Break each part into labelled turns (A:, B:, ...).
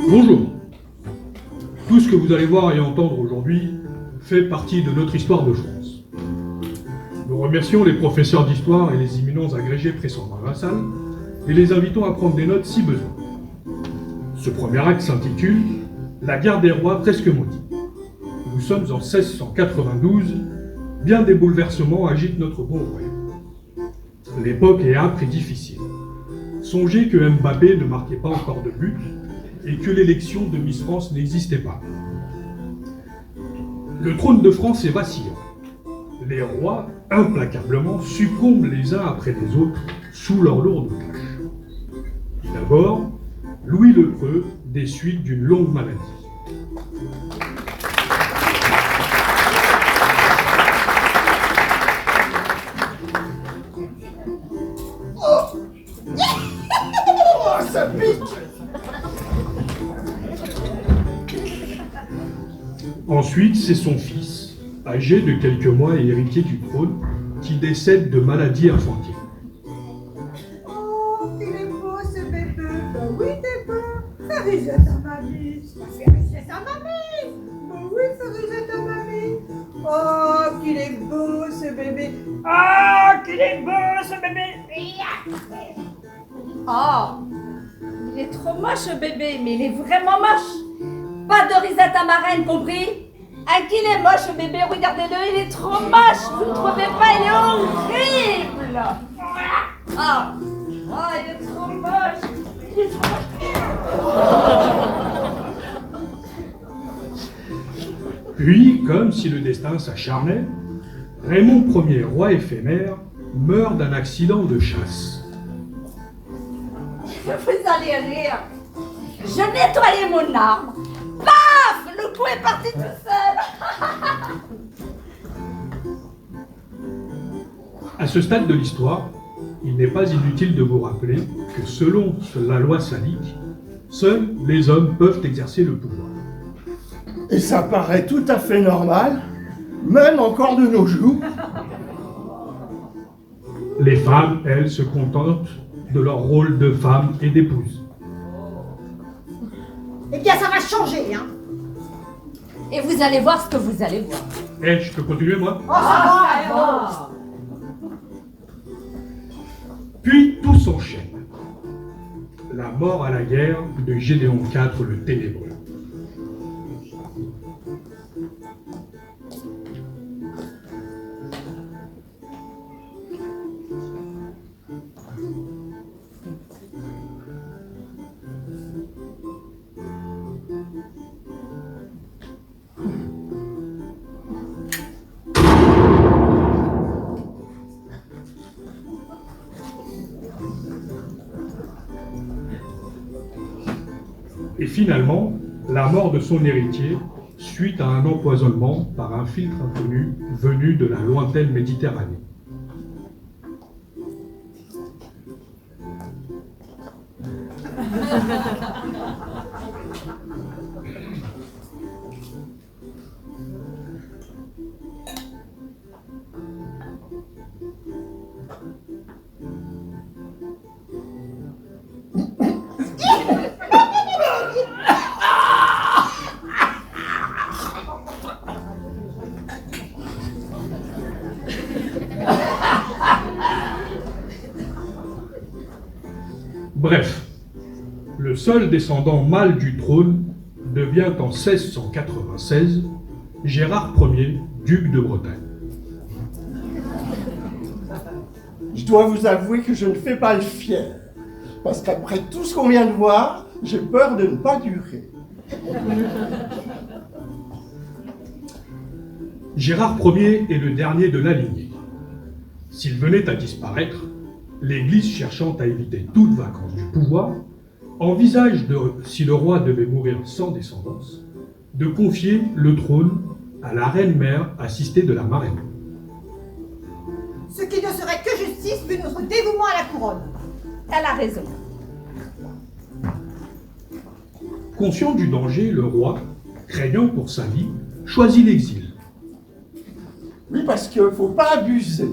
A: Bonjour. Tout ce que vous allez voir et entendre aujourd'hui fait partie de notre histoire de France. Nous remercions les professeurs d'histoire et les éminents agrégés présents dans la salle et les invitons à prendre des notes si besoin. Ce premier acte s'intitule « La guerre des rois presque maudits ». Nous sommes en 1692, bien des bouleversements agitent notre bon royaume. L'époque est âpre et difficile. Songez que Mbappé ne marquait pas encore de but et que l'élection de Miss France n'existait pas. Le trône de France est vacillant. Les rois, implacablement, succombent les uns après les autres sous leur lourde tâche. D'abord, Louis le Preux, des suites d'une longue maladie.
B: Oh, ça pique!
A: Ensuite, c'est son fils, âgé de quelques mois et héritier du trône, qui décède de maladie infantile.
B: Oh, il est beau ce bébé! Ben oui, t'es beau! Fais risette à mamie! Fais risette à mamie! Ben oui, fais risette à mamie! Oh, qu'il est beau ce bébé! Oh, qu'il est beau ce bébé!
C: Oh, il est trop moche ce bébé, mais il est vraiment moche. Pas de risette à marraine, compris? Ah, qu'il est moche ce bébé, regardez-le, il est trop moche. Vous ne trouvez pas, il est horrible. Ah, oh, il est trop moche. Il est trop
A: Puis, comme si le destin s'acharnait, Raymond Ier, roi éphémère, meurt d'un accident de chasse.
C: Vous allez rire. Je nettoyais mon arme. Paf! Le coup est parti tout seul.
A: À ce stade de l'histoire, il n'est pas inutile de vous rappeler que selon la loi salique, seuls les hommes peuvent exercer le pouvoir.
D: Et ça paraît tout à fait normal, même encore de nos jours.
A: Les femmes, elles, se contentent de leur rôle de femme et d'épouse.
B: Eh bien, ça va changer, hein!
C: Et vous allez voir ce que vous allez voir.
A: Eh, je peux continuer, moi?
B: Oh, ça va!
A: Puis tout s'enchaîne. La mort à la guerre de Gédéon IV le Ténébreux. Et finalement, la mort de son héritier suite à un empoisonnement par un filtre inconnu venu de la lointaine Méditerranée. Bref, le seul descendant mâle du trône devient en 1696 Gérard Ier, duc de Bretagne.
D: Je dois vous avouer que je ne fais pas le fier. Parce qu'après tout ce qu'on vient de voir, j'ai peur de ne pas durer.
A: Gérard Ier est le dernier de la lignée. S'il venait à disparaître, l'Église cherchant à éviter toute vacance du pouvoir, envisage, si le roi devait mourir sans descendance, de confier le trône à la reine-mère assistée de la marraine.
B: Ce qui ne serait que justice vu notre dévouement à la couronne.
C: Elle a raison.
A: Conscient du danger, le roi, craignant pour sa vie, choisit l'exil.
D: Oui, parce qu'il ne faut pas abuser.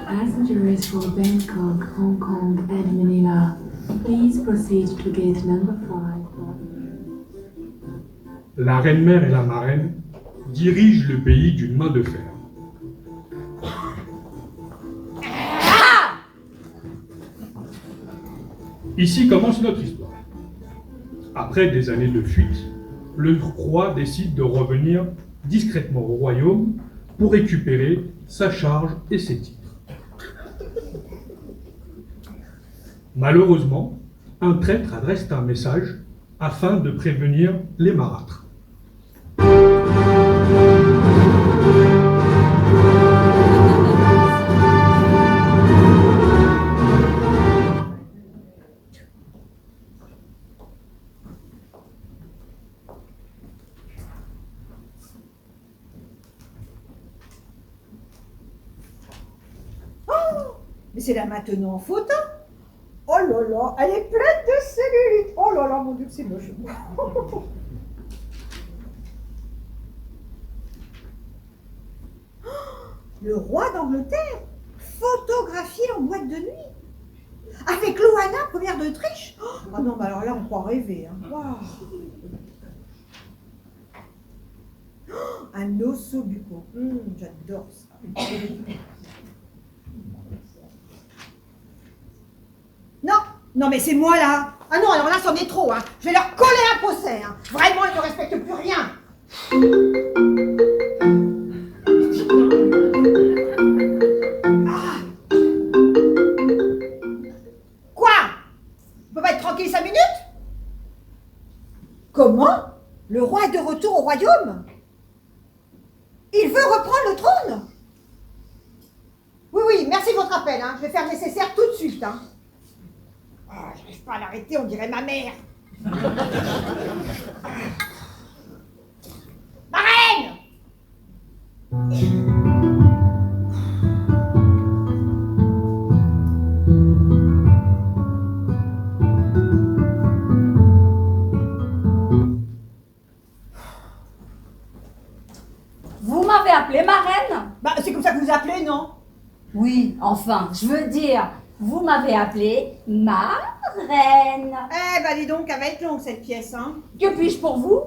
E: Passengers for Bangkok, Hong Kong and Manila, please proceed to gate number 5.
A: La reine-mère et la marraine dirigent le pays d'une main de fer. Ici commence notre histoire. Après des années de fuite, le roi décide de revenir discrètement au royaume pour récupérer sa charge et ses titres. Malheureusement, un traître adresse un message afin de prévenir les marâtres.
B: Mais c'est là maintenant en photo. Oh là là, elle est pleine de cellulite. Oh là là, mon Dieu, c'est moche. Le roi d'Angleterre, photographié en boîte de nuit. Avec Loana, première d'Autriche. Ah non, mais alors là, on croit rêver. Hein. Waouh. Un osso bucco. J'adore ça. Non, non mais c'est moi là. Ah non, alors là, c'en est trop. Hein. Je vais leur coller un procès. Hein. Vraiment, ils ne respectent plus rien. Ah. Quoi? On peut pas être tranquille 5 minutes? Comment? Le roi est de retour au royaume? Il veut reprendre le trône? Oui, oui, merci de votre appel. Hein. Je vais faire le nécessaire tout de suite. Hein. Oh, j'arrive pas à l'arrêter, on dirait ma mère. Marraine!
C: Vous m'avez appelé marraine?
B: Bah, c'est comme ça que vous appelez, non?
C: Oui, enfin, je veux dire, vous m'avez appelé ma reine.
B: Eh bah, dis donc, elle va être longue cette pièce, hein.
C: Que puis-je pour vous?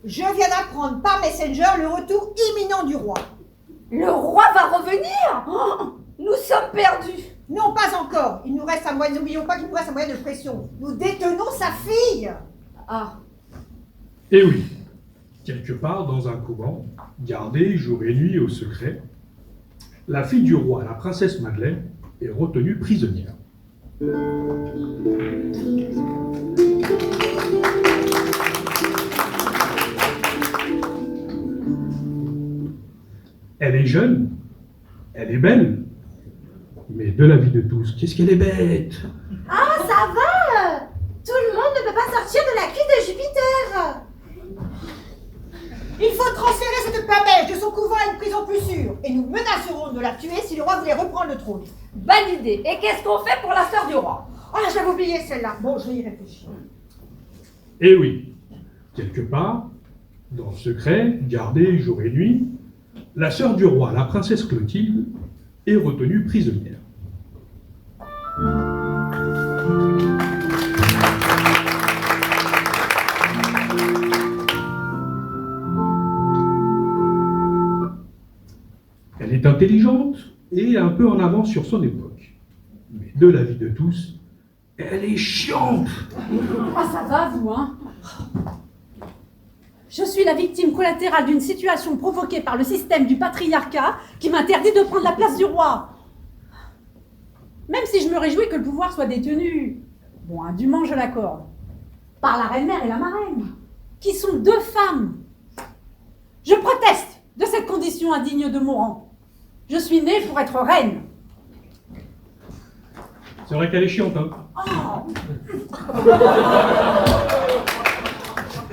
B: Je viens d'apprendre par Messenger le retour imminent du roi.
C: Le roi va revenir? Oh, nous sommes perdus.
B: Non, pas encore. Il nous reste un moyen, n'oublions pas qu'il nous reste un moyen de pression. Nous détenons sa fille.
C: Ah,
A: Et oui, quelque part dans un couvent, gardé jour et nuit au secret, la fille du roi, la princesse Madeleine, est retenue prisonnière. Elle est jeune, elle est belle, mais de l'avis de tous, qu'est-ce qu'elle est bête!
F: Ah, ça va! Tout le monde ne peut pas sortir de la crise de Jupiter!
B: Il faut transférer cette pamèche de son couvent à une prison plus sûre. Et nous menacerons de la tuer si le roi voulait reprendre le trône.
C: bonne idée. Et qu'est-ce qu'on fait pour la sœur du roi?
B: Ah, j'avais oublié celle-là. Bon, je vais y réfléchir.
A: Et oui, quelque part, dans le secret, gardée jour et nuit, la sœur du roi, la princesse Clotilde, est retenue prisonnière. Elle est intelligente et un peu en avance sur son époque. Mais de l'avis de tous, Elle est chiante.
G: Ah, ça va, vous, hein? Je suis la victime collatérale d'une situation provoquée par le système du patriarcat qui m'interdit de prendre la place du roi. Même si je me réjouis que le pouvoir soit détenu, bon, indûment je l'accorde, par la reine-mère et la marraine, qui sont deux femmes. Je proteste de cette condition indigne de mon rang. Je suis née pour être reine.
A: C'est vrai qu'elle est chiante, hein.
G: Oh.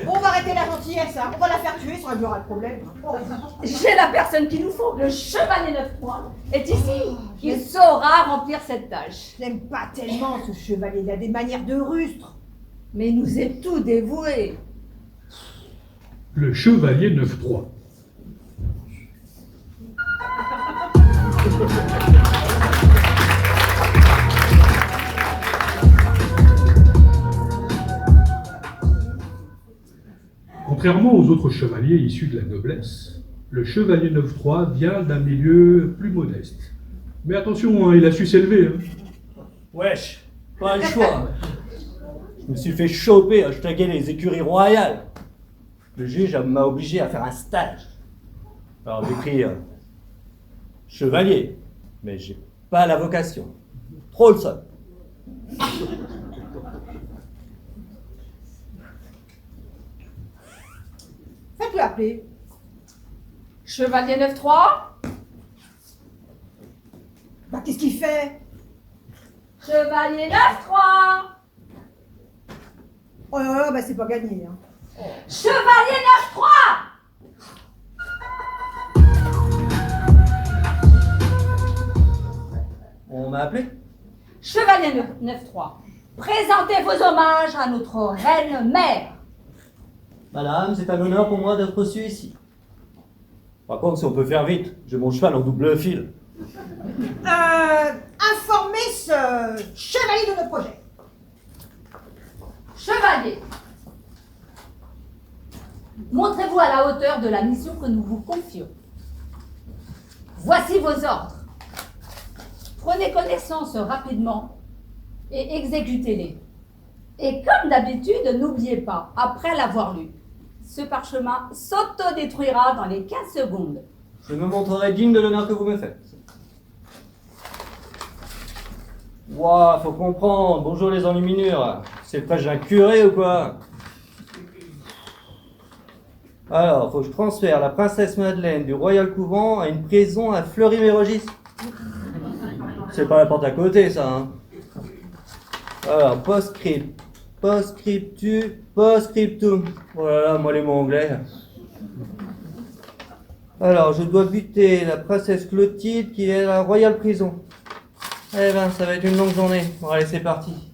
B: On va arrêter la gentillesse, hein. On va la faire tuer, ça réglera le problème. Oh.
C: J'ai la personne qu'il nous faut. Le chevalier 9-3 est ici. Il saura remplir cette tâche.
B: Je l'aime pas tellement, ce chevalier. Il a des manières de rustre.
C: Mais il nous est tout dévoué.
A: Le chevalier 9-3. Contrairement aux autres chevaliers issus de la noblesse, le chevalier 9-3 vient d'un milieu plus modeste. Mais attention, hein, il a su s'élever. Hein.
H: Wesh, pas le choix. Je me suis fait choper à taguer les écuries royales. Le juge m'a obligé à faire un stage. Alors j'ai pris chevalier, mais j'ai pas la vocation. Trop le seul.
B: Faites-le appeler.
C: Chevalier 9-3.
B: Bah, qu'est-ce qu'il fait?
C: Chevalier 9-3.
B: Oh là là, bah c'est pas gagné, hein.
C: Chevalier 9-3.
H: On m'a appelé?
C: Chevalier 9-3. Présentez vos hommages à notre reine-mère.
H: Madame, c'est un honneur pour moi d'être reçu ici. Par contre, si on peut faire vite, j'ai mon cheval en double fil.
B: Informez ce chevalier de nos projets.
C: Chevalier, montrez-vous à la hauteur de la mission que nous vous confions. Voici vos ordres. Prenez connaissance rapidement et exécutez-les. Et comme d'habitude, n'oubliez pas, après l'avoir lu, ce parchemin s'autodétruira dans les 15 secondes.
H: Je me montrerai digne de l'honneur que vous me faites. Ouah, faut comprendre. Bonjour les enluminures. C'est le page d'un curé ou quoi? Alors, faut que je transfère la princesse Madeleine du Royal Couvent à une prison à Fleury-Mérogis. C'est pas la porte à côté, ça, hein. Alors, postscript, postscriptum. Oh là là, moi les mots anglais. Alors, je dois buter la princesse Clotilde qui est à la Royal Prison. Eh ben, ça va être une longue journée. Bon, allez, c'est parti.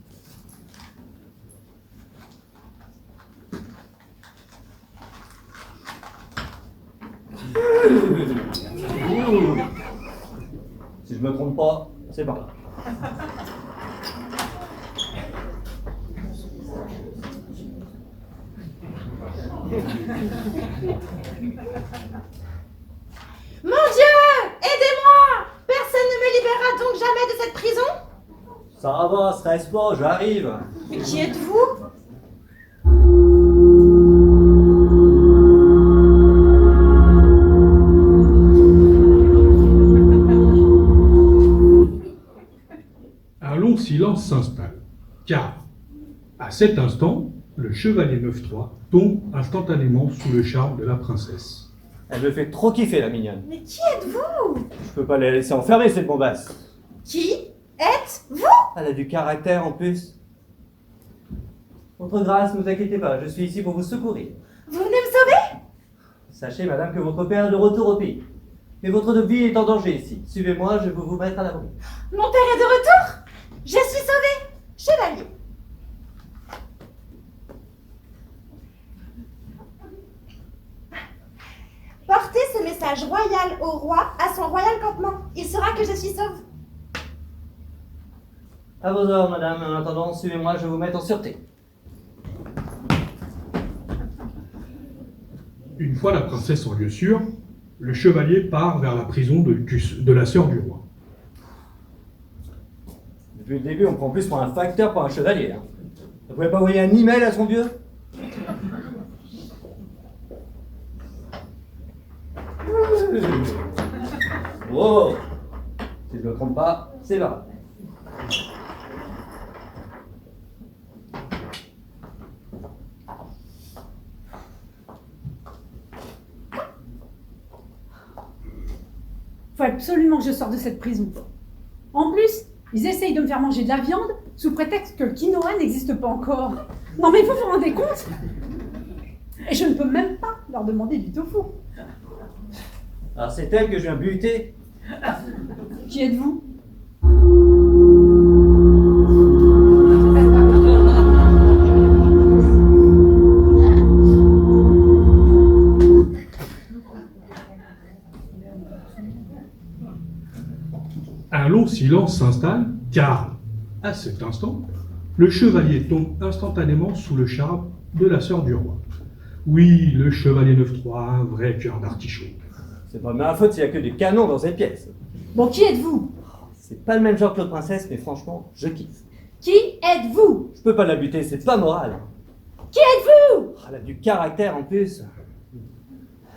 H: Si je me trompe pas, c'est par là.
F: Mon Dieu! Aidez-moi! Personne ne me libérera donc jamais de cette prison?
H: Ça va, stresse pas, j'arrive.
F: Mais qui êtes-vous?
A: Un long silence s'installe, car, à cet instant, le chevalier 9-3 tombe instantanément sous le charme de la princesse.
H: Elle me fait trop kiffer, la mignonne.
F: Mais qui êtes-vous?
H: Je peux pas la laisser enfermer, cette bombasse.
F: Qui êtes-vous?
H: Elle a du caractère, en plus. Votre grâce, ne vous inquiétez pas, je suis ici pour vous secourir.
F: Vous venez me sauver?
H: Sachez, madame, que votre père est de retour au pays. Mais votre vie est en danger ici. Suivez-moi, je vais vous mettre à l'abri.
F: Mon père est de retour? Je suis sauvée, chevalier. Portez ce message royal au roi à son royal campement. Il saura que je suis sauve.
H: À vos ordres, madame. En attendant, suivez-moi, je vais vous mettre en sûreté.
A: Une fois la princesse en lieu sûr, le chevalier part vers la prison de la sœur du roi.
H: Depuis le début, on me prend plus pour un facteur pour un chevalier. Hein. Vous pouvez pas envoyer un email à son vieux? Oh! Si je me trompe pas, c'est là.
G: Faut absolument que je sorte de cette prison. En plus, ils essayent de me faire manger de la viande sous prétexte que le quinoa n'existe pas encore. Non mais vous vous rendez compte? Et je ne peux même pas leur demander du tofu.
H: Alors c'est elle que je viens buter.
G: Qui êtes-vous?
A: Un long silence s'installe, car, à cet instant, le chevalier tombe instantanément sous le charme de la sœur du roi. Oui, le chevalier 9-3, un vrai cœur d'artichaut.
H: C'est pas ma faute s'il y a que des canons dans cette pièce.
G: Bon, qui êtes-vous?
H: C'est pas le même genre que l'autre princesse, mais franchement, je kiffe.
G: Qui êtes-vous?
H: Je peux pas la buter, c'est pas moral.
G: Qui êtes-vous?
H: Elle a du caractère en plus.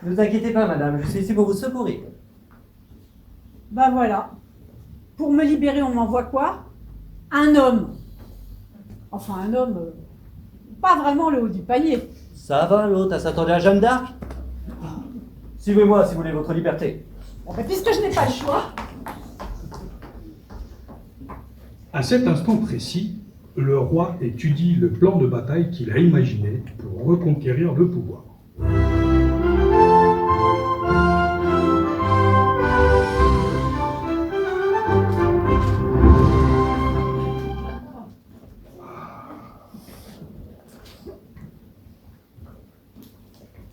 H: Ne vous inquiétez pas, madame, je suis ici pour vous secourir.
G: Bah voilà. Pour me libérer, on m'envoie quoi? Un homme. Enfin, un homme... pas vraiment le haut du panier.
H: Ça va, l'autre, elle s'attendait à Jeanne d'Arc? Suivez-moi si vous voulez votre liberté.
G: Bon, bah, puisque je n'ai pas le choix...
A: À cet instant précis, le roi étudie le plan de bataille qu'il a imaginé pour reconquérir le pouvoir.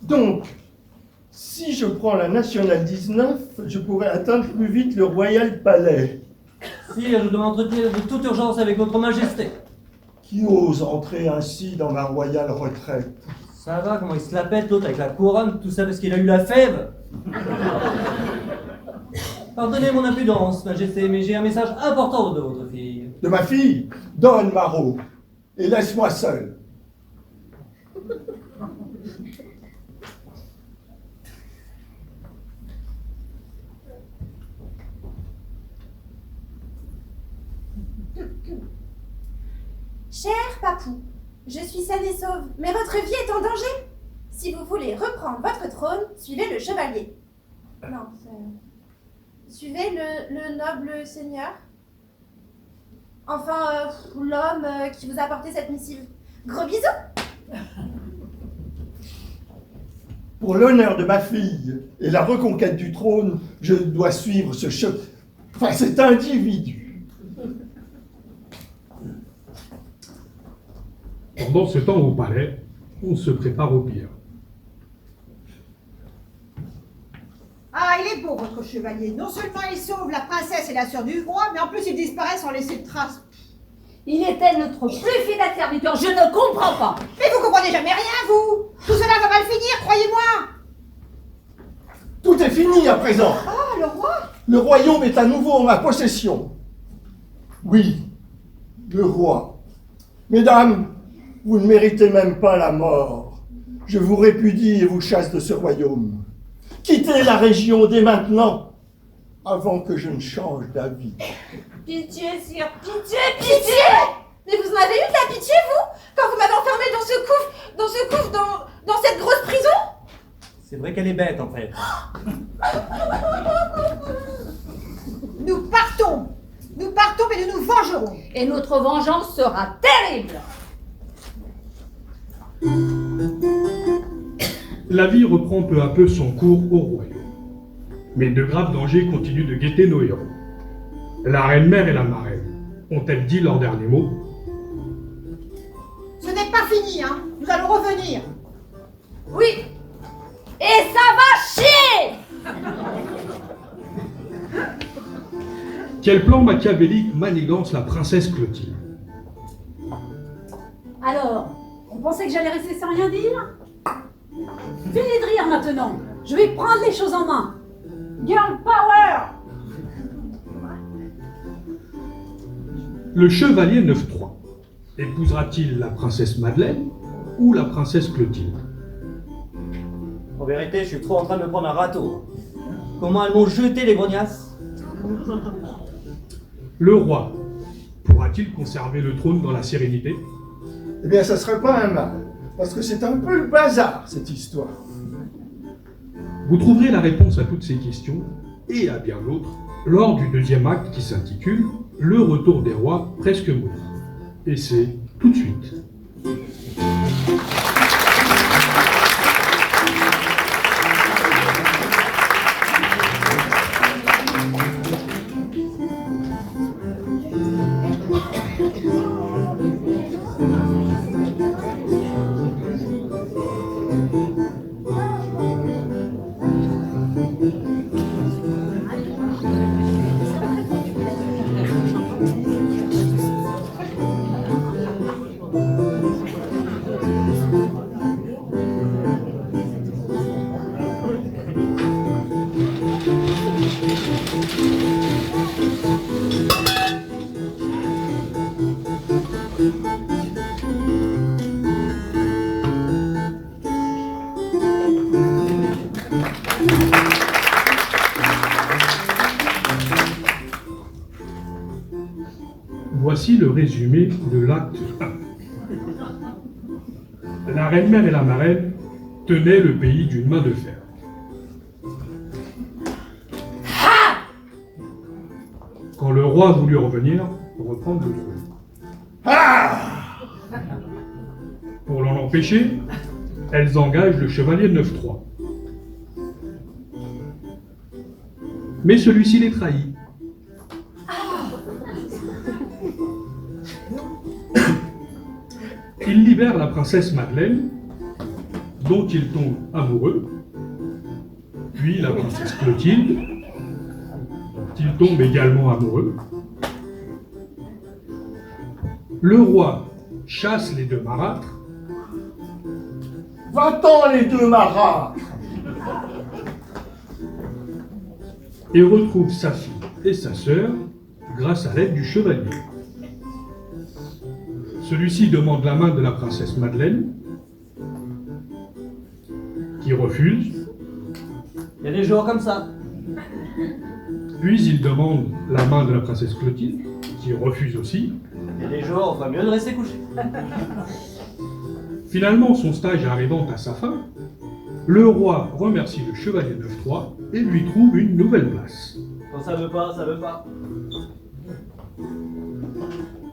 D: Donc, si je prends la Nationale 19, je pourrais atteindre plus vite le Royal Palais.
H: Sire, je dois m'entretenir de toute urgence avec votre majesté.
D: Qui ose entrer ainsi dans ma royale retraite?
H: Ça va, comment il se la pète l'autre avec la couronne, tout ça parce qu'il a eu la fève? Pardonnez mon impudence, majesté, mais j'ai un message important de votre fille.
D: De ma fille? Donne, Marot, et laisse-moi seul.
F: Cher papou, je suis saine et sauve, mais votre vie est en danger. Si vous voulez reprendre votre trône, suivez le chevalier. Non, suivez le noble seigneur. Enfin, l'homme qui vous a apporté cette missive. Gros bisous.
D: Pour l'honneur de ma fille et la reconquête du trône, je dois suivre cet individu.
A: Pendant ce temps au palais, on se prépare au pire.
B: Ah, il est beau, votre chevalier. Non seulement il sauve la princesse et la sœur du roi, mais en plus il disparaît sans laisser de traces.
C: Il était notre plus fidèle serviteur, je ne comprends pas.
B: Mais vous comprenez jamais rien, vous. Tout cela va mal finir, croyez-moi.
D: Tout est fini à présent.
B: Ah, le roi?
D: Le royaume est à nouveau en ma possession. Oui, le roi. Mesdames, vous ne méritez même pas la mort. Je vous répudie et vous chasse de ce royaume. Quittez la région dès maintenant, avant que je ne change d'avis.
F: Pitié, sire, pitié, pitié. Mais vous en avez eu de la pitié, vous, quand vous m'avez enfermé dans ce couvre, dans cette grosse prison?
H: C'est vrai qu'elle est bête, en fait.
B: Nous partons, mais nous nous vengerons.
C: Et notre vengeance sera terrible.
A: La vie reprend peu à peu son cours au royaume. Mais de graves dangers continuent de guetter nos héros. La reine-mère et la marraine ont-elles dit leurs derniers mots?
B: Ce n'est pas fini, hein. Nous allons revenir.
C: Oui. Et ça va chier.
A: Quel plan machiavélique manigance la princesse Clotilde?
G: Alors, on pensait que j'allais rester sans rien dire? Fini de rire maintenant. Je vais prendre les choses en main. Girl power!
A: Le chevalier 9-3 épousera-t-il la princesse Madeleine ou la princesse Clotilde?
H: En vérité, je suis trop en train de me prendre un râteau. Comment elles m'ont jeté les grognasses?
A: Le roi pourra-t-il conserver le trône dans la sérénité?
D: Eh bien, ça serait pas un mal, parce que c'est un peu le bazar, cette histoire.
A: Vous trouverez la réponse à toutes ces questions, et à bien d'autres, lors du deuxième acte qui s'intitule « Le retour des rois presque morts ». Et c'est tout de suite. Voici le résumé de l'acte 1. La reine-mère et la marraine tenaient le pays d'une main de fer. Quand le roi voulut revenir pour reprendre le trône. Pour l'en empêcher, elles engagent le chevalier 9-3. Mais celui-ci les trahit. Il libère la princesse Madeleine, dont il tombe amoureux, puis la princesse Clotilde, dont il tombe également amoureux. Le roi chasse les deux marâtres.
D: Va-t'en les deux marâtres!
A: Et retrouve sa fille et sa sœur grâce à l'aide du chevalier. Celui-ci demande la main de la princesse Madeleine, qui refuse.
H: Il y a des jours comme ça.
A: Puis il demande la main de la princesse Clotilde, qui refuse aussi.
H: Il y a des jours, on va mieux de rester couché.
A: Finalement, son stage arrivant à sa fin, le roi remercie le chevalier 9-3 et lui trouve une nouvelle place.
H: Quand ça veut pas, ça veut pas.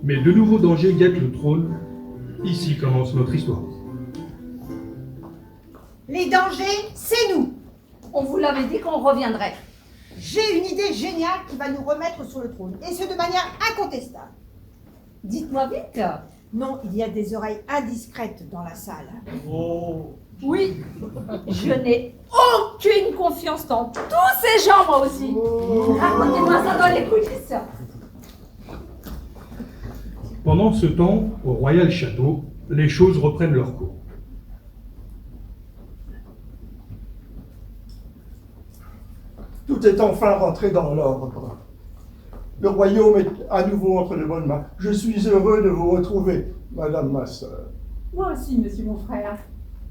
A: Mais de nouveaux dangers guettent le trône. Ici commence notre histoire.
B: Les dangers, c'est nous.
C: On vous l'avait dit qu'on reviendrait.
B: J'ai une idée géniale qui va nous remettre sur le trône, et ce de manière incontestable.
C: Dites-moi vite.
B: Non, il y a des oreilles indiscrètes dans la salle.
C: Oui, je n'ai aucune confiance dans tous ces gens, moi aussi. Racontez-moi ça dans les coulisses.
A: Pendant ce temps, au Royal Château, les choses reprennent leur cours.
D: Tout est enfin rentré dans l'ordre. Le royaume est à nouveau entre de bonnes mains. Je suis heureux de vous retrouver, madame ma sœur.
G: Moi aussi, monsieur mon frère.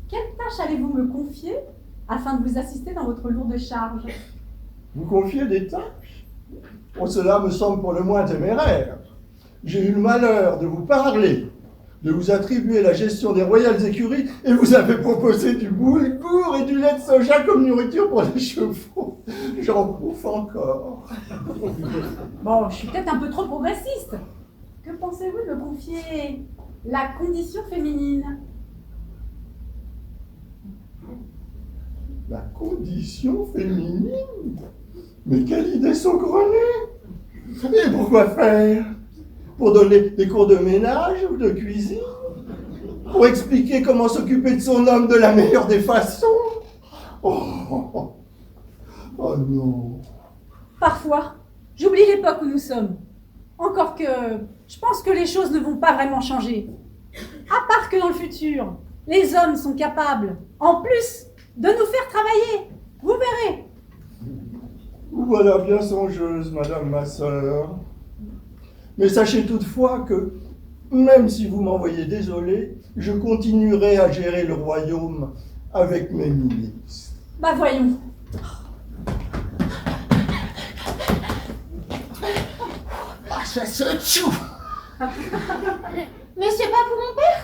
G: Quelle tâche allez-vous me confier afin de vous assister dans votre lourde charge?
D: Vous confiez des tâches? Oh, cela me semble pour le moins téméraire. J'ai eu le malheur de vous parler, de vous attribuer la gestion des royales écuries, et vous avez proposé du boulgour et du lait de soja comme nourriture pour les chevaux. J'en bouffe encore.
G: Bon, je suis peut-être un peu trop progressiste. Que pensez-vous de me confier la condition féminine?
D: La condition féminine? Mais quelle idée saugrenue! Et pourquoi faire? Pour donner des cours de ménage ou de cuisine? Pour expliquer comment s'occuper de son homme de la meilleure des façons? Oh non!
G: Parfois, j'oublie l'époque où nous sommes. Encore que, je pense que les choses ne vont pas vraiment changer. À part que dans le futur, les hommes sont capables, en plus, de nous faire travailler. Vous verrez.
D: Vous voilà bien songeuse, madame ma sœur. Mais sachez toutefois que, même si vous m'envoyez désolé, je continuerai à gérer le royaume avec mes ministres.
G: Bah voyons.
D: Ah, ça se tchou!
F: Monsieur Papou, mon père,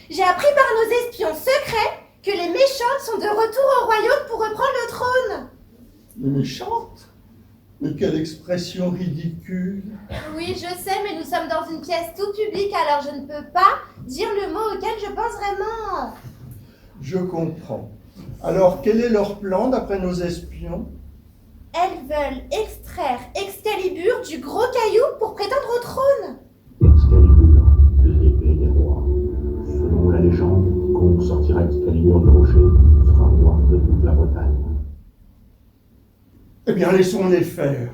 F: j'ai appris par nos espions secrets que les méchantes sont de retour au royaume pour reprendre le trône.
D: Les méchantes? Mais quelle expression ridicule!
F: Oui, je sais, mais nous sommes dans une pièce tout publique, alors je ne peux pas dire le mot auquel je pense vraiment.
D: Je comprends. Alors, quel est leur plan d'après nos espions?
F: Elles veulent extraire Excalibur du gros caillou pour prétendre au trône.
I: Excalibur, l'épée des rois. Selon la légende, quiconque sortira Excalibur du rocher sera roi de toute la Bretagne.
D: Eh bien, laissons-les faire.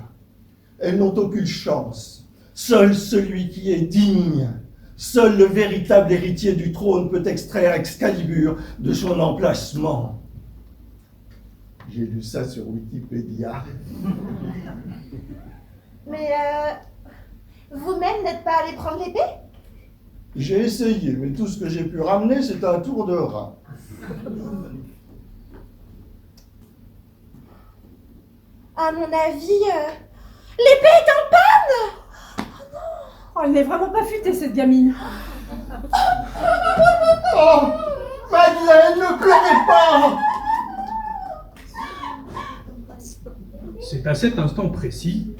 D: Elles n'ont aucune chance. Seul celui qui est digne, seul le véritable héritier du trône peut extraire Excalibur de son emplacement. J'ai lu ça sur Wikipédia.
F: Mais vous-même n'êtes pas allé prendre l'épée?
D: J'ai essayé, mais tout ce que j'ai pu ramener, c'est un tour de rein.
F: À mon avis, l'épée est en panne!
G: Oh, elle n'est vraiment pas futée, cette gamine.
D: Oh, Madeleine, ne pleurez pas!
A: C'est à cet instant précis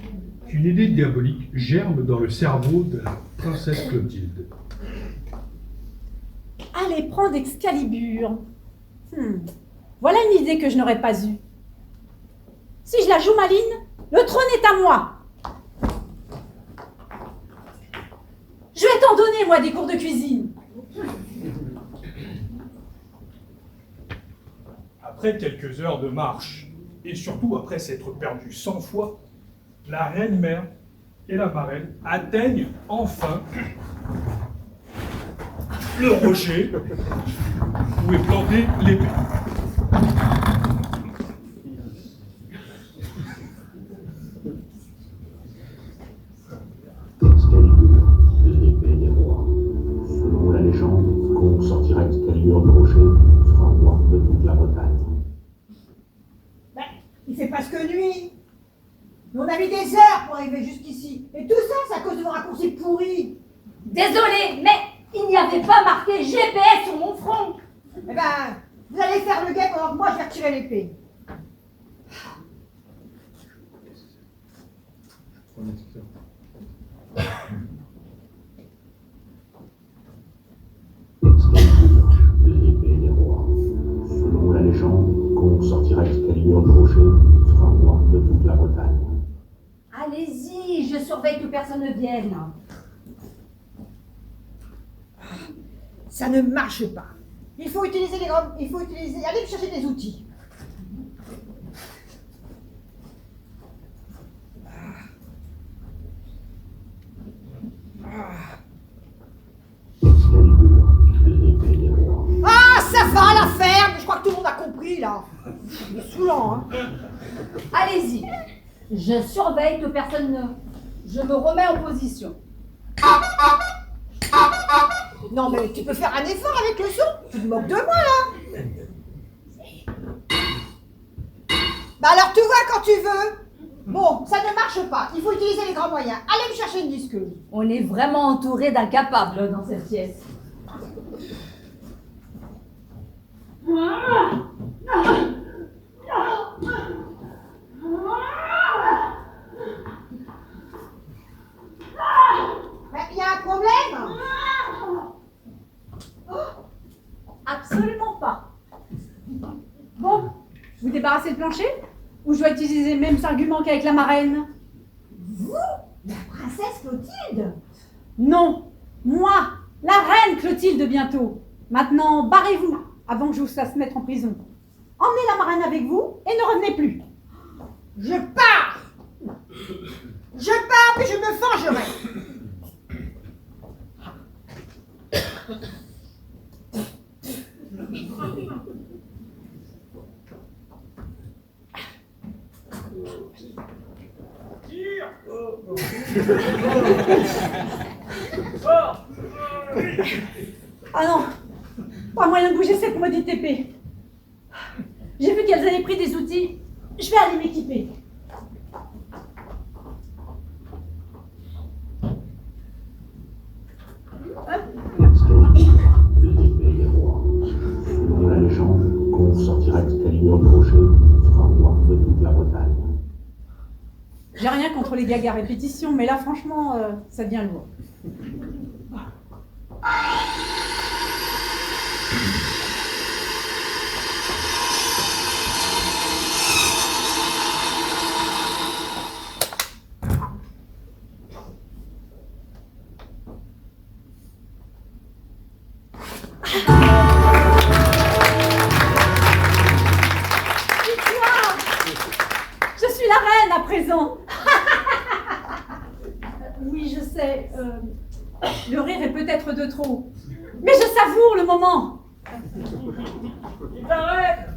A: qu'une idée diabolique germe dans le cerveau de la princesse Clotilde.
G: Allez prendre Excalibur. Voilà une idée que je n'aurais pas eue. Si je la joue maline, le trône est à moi. Je vais t'en donner, moi, des cours de cuisine.
A: Après quelques heures de marche, et surtout après s'être perdu 100 fois, la reine-mère et la marraine atteignent enfin le rocher où est plantée l'épée.
I: Excalibur, l'épée des rois. Selon la légende, quiconque sortira Excalibur du rocher sera roi de toute la Bretagne.
B: Ben, il fait presque nuit. Mais on a mis des heures pour arriver jusqu'ici. Et tout ça, c'est à cause de vos raccourcis pourris.
C: Désolée, mais il n'y avait pas marqué GPS sur mon front.
B: Eh ben, vous allez faire le guet pendant que moi je vais retirer l'épée.
I: Excalibur, l'épée des rois. Selon la légende, quiconque sortira Excalibur du rocher sera roi de toute la Bretagne.
C: Allez-y, je surveille que personne ne vienne.
B: Ça ne marche pas. Il faut utiliser les grands... Il faut utiliser... Allez me chercher des outils.
I: Excalibur, l'épée des rois.
B: Ah, ça va la ferme. Je crois que tout le monde a compris, là. C'est saoulant, hein.
C: Allez-y, je surveille que personne ne... Je me remets en position.
B: Non, mais tu peux faire un effort avec le son. Tu te moques de moi, là. Bah alors, tu vois quand tu veux. Bon, ça ne marche pas. Il faut utiliser les grands moyens. Allez me chercher une disqueuse.
C: On est vraiment entouré d'incapables dans cette pièce.
B: Mais il y a un problème.
G: Absolument pas. Bon, vous débarrassez le plancher? Ou je dois utiliser les mêmes arguments qu'avec la marraine?
B: Vous, la princesse Clotilde.
G: Non, moi, la reine Clotilde bientôt. Maintenant, barrez-vous avant que je vous fasse mettre en prison. Emmenez la marraine avec vous et ne revenez plus.
B: Je pars. Je pars, puis je me vengerai.
A: Tire!
G: Ah non, pas moyen de bouger cette maudite épée. J'ai vu qu'elles avaient pris des outils. Je vais aller m'équiper.
I: L'épée des rois. Selon la légende, qu'on sortira Excalibur de rocher, sera roi de toute la Bretagne.
G: J'ai rien contre les gags à répétition, mais là, franchement, ça devient lourd. Je suis la reine à présent. Oui, je sais. Le rire est peut-être de trop. Mais je savoure le moment.
A: Il t'arrête.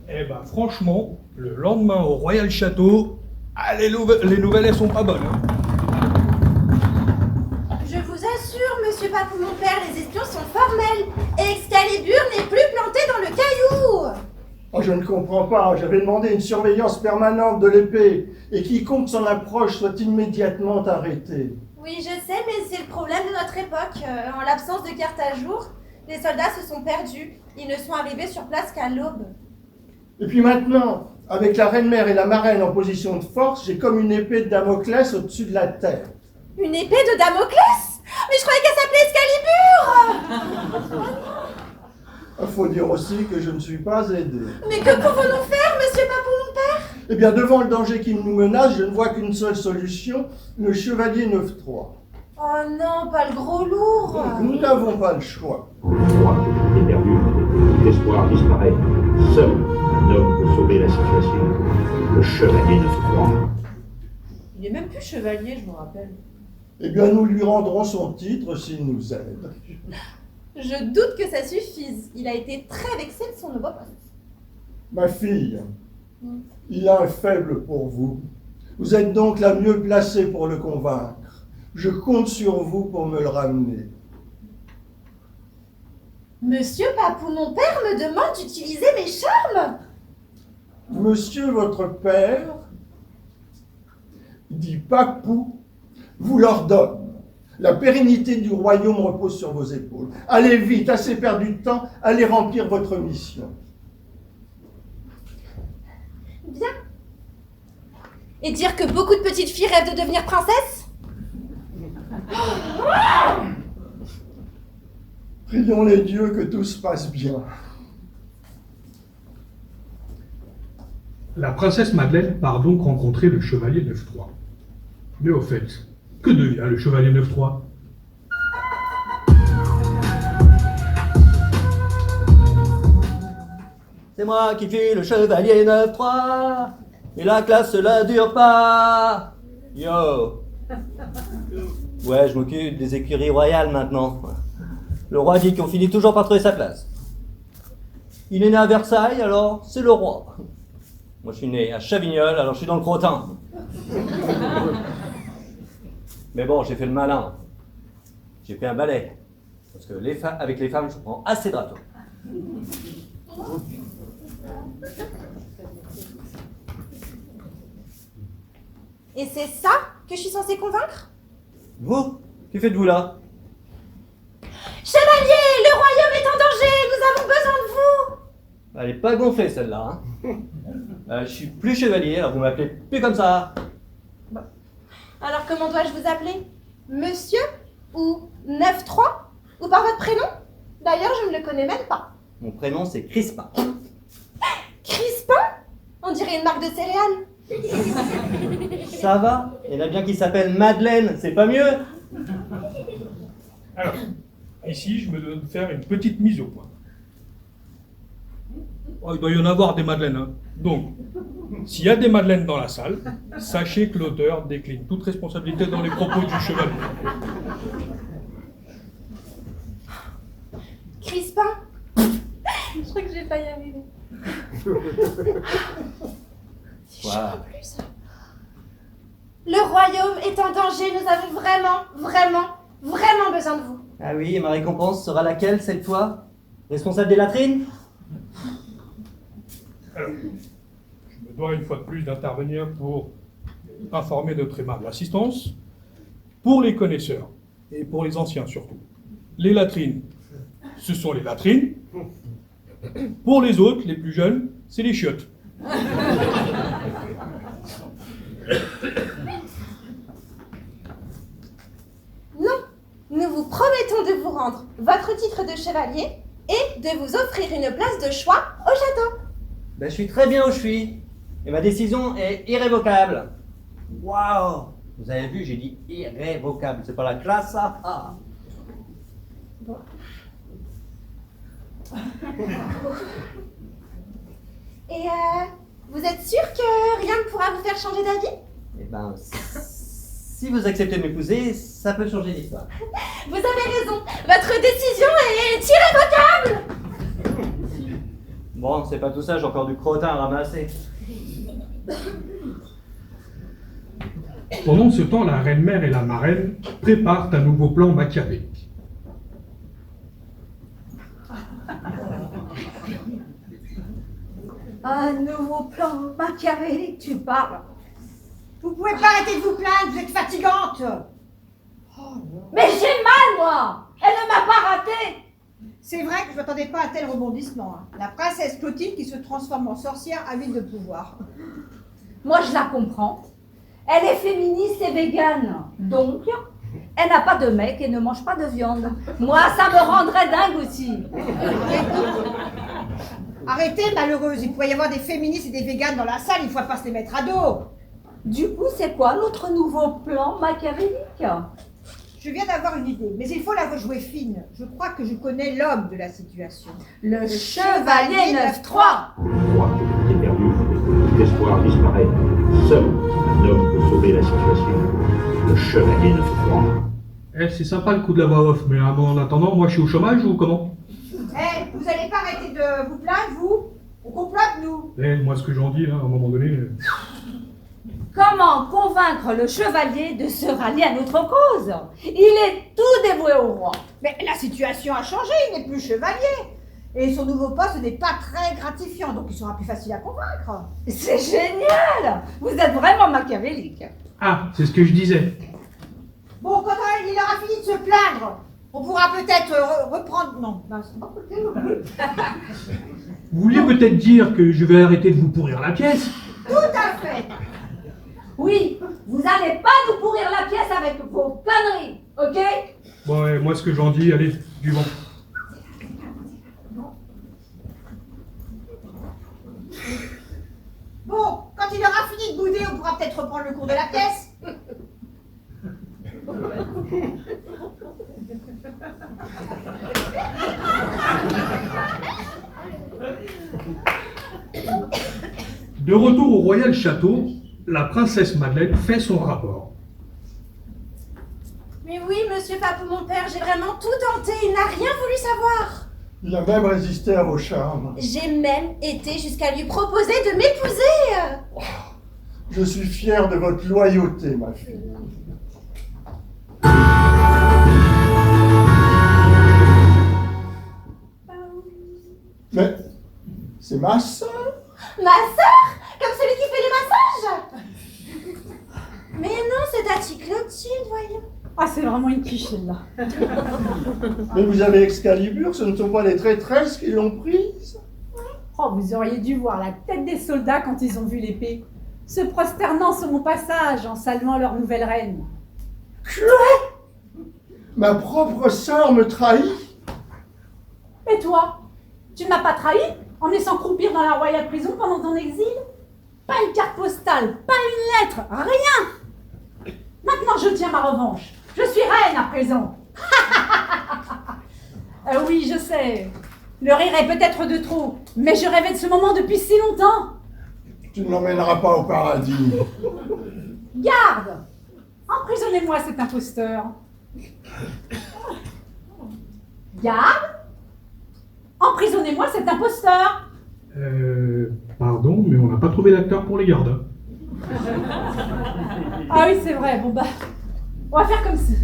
A: Eh ben franchement, le lendemain au Royal Château, les nouvelles elles sont pas bonnes. Hein.
F: Je vous assure, monsieur Papou mon père, les espions sont formels. Excalibur n'est plus planté dans le caillou.
D: Oh, je ne comprends pas. J'avais demandé une surveillance permanente de l'épée et quiconque s'en approche soit immédiatement arrêté.
F: Oui, je sais, mais c'est le problème de notre époque. En l'absence de carte à jour, les soldats se sont perdus. Ils ne sont arrivés sur place qu'à l'aube.
D: Et puis maintenant, avec la reine-mère et la marraine en position de force, j'ai comme une épée de Damoclès au-dessus de la tête.
F: Une épée de Damoclès? Mais je croyais qu'elle s'appelait Excalibur.
D: Il faut dire aussi que je ne suis pas aidé.
F: Mais que pouvons-nous faire, monsieur Papou mon père?
D: Eh bien, devant le danger qui nous menace, je ne vois qu'une seule solution, le chevalier 9-3.
F: Oh non, pas le gros lourd.
D: Nous n'avons pas le choix.
I: Le roi est perdu, tout l'espoir disparaît. Seul un homme peut sauver la situation, le chevalier 9-3.
F: Il est même plus chevalier, je vous rappelle.
D: Eh bien, nous lui rendrons son titre s'il nous aide.
F: Je doute que ça suffise. Il a été très vexé de son nouveau poste.
D: Ma fille, il a un faible pour vous. Vous êtes donc la mieux placée pour le convaincre. Je compte sur vous pour me le ramener.
F: Monsieur Papou mon père me demande d'utiliser mes charmes.
D: Monsieur votre père, dit Papou, vous l'ordonne. La pérennité du royaume repose sur vos épaules. Allez vite, assez perdu de temps, allez remplir votre mission.
F: Bien. Et dire que beaucoup de petites filles rêvent de devenir princesse?
D: Prions les dieux que tout se passe bien.
A: La princesse Madeleine part donc rencontrer le chevalier 9-3. Mais au fait, que devient le chevalier 9-3?
H: C'est moi qui suis le chevalier 9-3, et la classe la dure pas. Yo. Ouais, je m'occupe des écuries royales maintenant. Le roi dit qu'on finit toujours par trouver sa place. Il est né à Versailles, alors c'est le roi. Moi je suis né à Chavignol, alors je suis dans le crottin. Mais bon, j'ai fait le malin. J'ai fait un balai. Parce que avec les femmes, je prends assez de râteaux.
F: Et c'est ça que je suis censée convaincre?
H: Vous? Que faites-vous là?
F: Chevalier, le royaume est en danger, nous avons besoin de vous.
H: Elle est pas gonflée celle-là. Hein. Je suis plus chevalier, alors vous m'appelez plus comme ça.
F: Alors comment dois-je vous appeler? Monsieur ou 9-3? Ou par votre prénom? D'ailleurs, je ne le connais même pas.
H: Mon prénom c'est Crispin.
F: Crispin? On dirait une marque de céréales.
H: Ça va? Il y en a bien qui s'appellent Madeleine, c'est pas mieux?
A: Alors, ici, je me dois de faire une petite mise au point. Oh, il doit y en avoir des Madeleines. Hein. Donc, s'il y a des Madeleines dans la salle, sachez que l'auteur décline toute responsabilité dans les propos du chevalier.
F: Crispin? Je crois que je vais pas y arriver.
H: Quoi?
F: Le royaume est en danger, nous avons vraiment besoin de vous.
H: Ah oui, et ma récompense sera laquelle cette fois? Responsable des latrines?
A: Alors, je me dois une fois de plus d'intervenir pour informer notre aimable assistance. Pour les connaisseurs, et pour les anciens surtout, les latrines, ce sont les latrines. Pour les autres, les plus jeunes, c'est les chiottes.
F: Non, nous vous promettons de vous rendre votre titre de chevalier et de vous offrir une place de choix au château.
H: Ben, je suis très bien où je suis. Et ma décision est irrévocable. Waouh! Vous avez vu, j'ai dit irrévocable. C'est pas la classe, ça? Ah.
F: Et vous êtes sûr que rien ne pourra vous faire changer d'avis?
H: Eh ben, si vous acceptez de m'épouser, ça peut changer l'histoire.
F: Vous avez raison, votre décision est irrévocable.
H: Bon, c'est pas tout ça, j'ai encore du crottin à ramasser.
A: Pendant ce temps, la reine-mère et la marraine préparent un nouveau plan machiavélique.
C: Un nouveau plan machiavélique, tu parles.
B: Vous pouvez pas arrêter de vous plaindre, vous êtes fatigante.
C: Mais j'ai mal, moi. Elle ne m'a pas raté.
B: C'est vrai que je m'attendais pas à tel rebondissement. Hein. La princesse Clotilde qui se transforme en sorcière avide de pouvoir.
C: Moi, je la comprends. Elle est féministe et végane. Donc, elle n'a pas de mec et ne mange pas de viande. Moi, ça me rendrait dingue aussi.
B: Arrêtez, malheureuse, il pourrait y avoir des féministes et des véganes dans la salle, il ne faut pas se les mettre à dos.
C: Du coup, c'est quoi notre nouveau plan machiavélique?
B: Je viens d'avoir une idée, mais il faut la rejouer fine. Je crois que je connais l'homme de la situation.
C: Le chevalier 9-3.
I: Je crois que tout est perdu et que tout espoir disparaît. Seul un homme peut sauver la situation. Le chevalier 9-3.
A: Eh, c'est sympa le coup de la voix off, mais en attendant, moi je suis au chômage ou comment?
B: Eh, vous n'allez pas arrêter de vous plaindre, vous? On complote, nous.
A: Eh, moi ce que j'en dis, hein, à un moment donné...
C: Comment convaincre le chevalier de se rallier à notre cause? Il est tout dévoué au roi.
B: Mais la situation a changé, il n'est plus chevalier. Et son nouveau poste n'est pas très gratifiant, donc il sera plus facile à convaincre.
C: C'est génial. Vous êtes vraiment machiavélique.
A: Ah, c'est ce que je disais.
B: Bon, quand il aura fini de se plaindre, on pourra peut-être reprendre... Non, c'est pas possible.
A: Vous vouliez peut-être dire que je vais arrêter de vous pourrir la pièce?
B: Tout à fait.
C: Oui, vous n'allez pas nous pourrir la pièce avec vos conneries, ok?
A: Bon, ouais, moi ce que j'en dis, allez, du vent.
B: Bon, quand il aura fini de bouder, on pourra peut-être reprendre le cours de la pièce.
A: De retour au royal château, la princesse Madeleine fait son rapport.
F: Mais oui, monsieur Papou, mon père, j'ai vraiment tout tenté, il n'a rien voulu savoir.
D: Il a même résisté à vos charmes.
F: J'ai même été jusqu'à lui proposer de m'épouser.
D: Je suis fier de votre loyauté, ma fille. Mais c'est ma sœur.
F: Ma sœur? Comme celui qui fait les massages? Mais non, c'est Tati Clotilde, voyons.
G: Ah, c'est vraiment une quiche, celle-là.
D: Mais vous avez Excalibur, ce ne sont pas les traîtresses qui l'ont prise.
G: Oh, vous auriez dû voir la tête des soldats quand ils ont vu l'épée, se prosternant sur mon passage en saluant leur nouvelle reine.
D: Quoi? Ma propre sœur me trahit?
G: Et toi? Tu ne m'as pas trahi en me laissant croupir dans la royale prison pendant ton exil? Pas une carte postale, pas une lettre, rien! Maintenant je tiens ma revanche. Je suis reine à présent. Oui, je sais. Le rire est peut-être de trop, mais je rêvais de ce moment depuis si longtemps.
D: Tu ne l'emmèneras pas au paradis.
G: Garde! Emprisonnez-moi cet imposteur. Garde! Emprisonnez-moi cet imposteur.
A: Pardon, mais on n'a pas trouvé d'acteur pour les gardes.
G: Ah oui, c'est vrai. Bon bah, on va faire comme ci.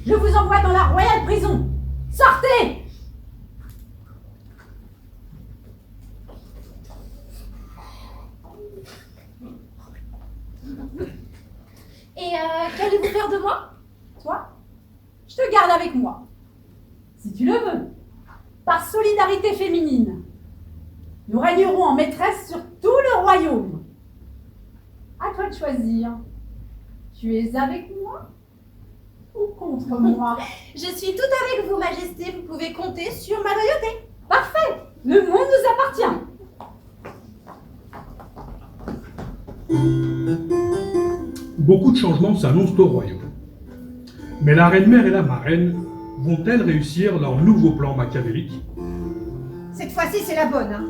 G: Je vous envoie dans la royale prison. Sortez!
F: Et qu'allez-vous faire de moi?
G: Toi, je te garde avec moi. Si tu le veux. Par solidarité féminine. Nous régnerons en maîtresse sur tout le royaume. À toi de choisir. Tu es avec moi ou contre moi?
F: Je suis tout avec vous, Majesté. Vous pouvez compter sur ma loyauté.
G: Parfait. Le monde nous appartient.
A: Beaucoup de changements s'annoncent au royaume. Mais la reine-mère et la marraine vont-elles réussir leur nouveau plan machiavélique?
B: Cette fois-ci, c'est la bonne, hein.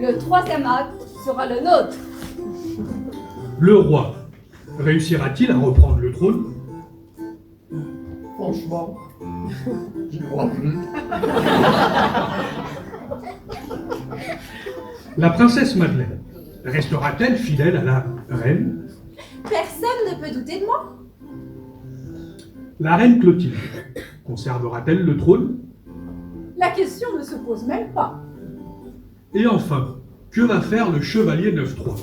C: Le troisième acte sera le nôtre.
A: Le roi réussira-t-il à reprendre le trône?
D: Franchement, j'y crois plus.
A: La princesse Madeleine restera-t-elle fidèle à la reine?
F: Personne ne peut douter de moi.
A: La reine Clotilde conservera-t-elle le trône?
G: La question ne se pose même pas.
A: Et enfin, que va faire le chevalier 9-3?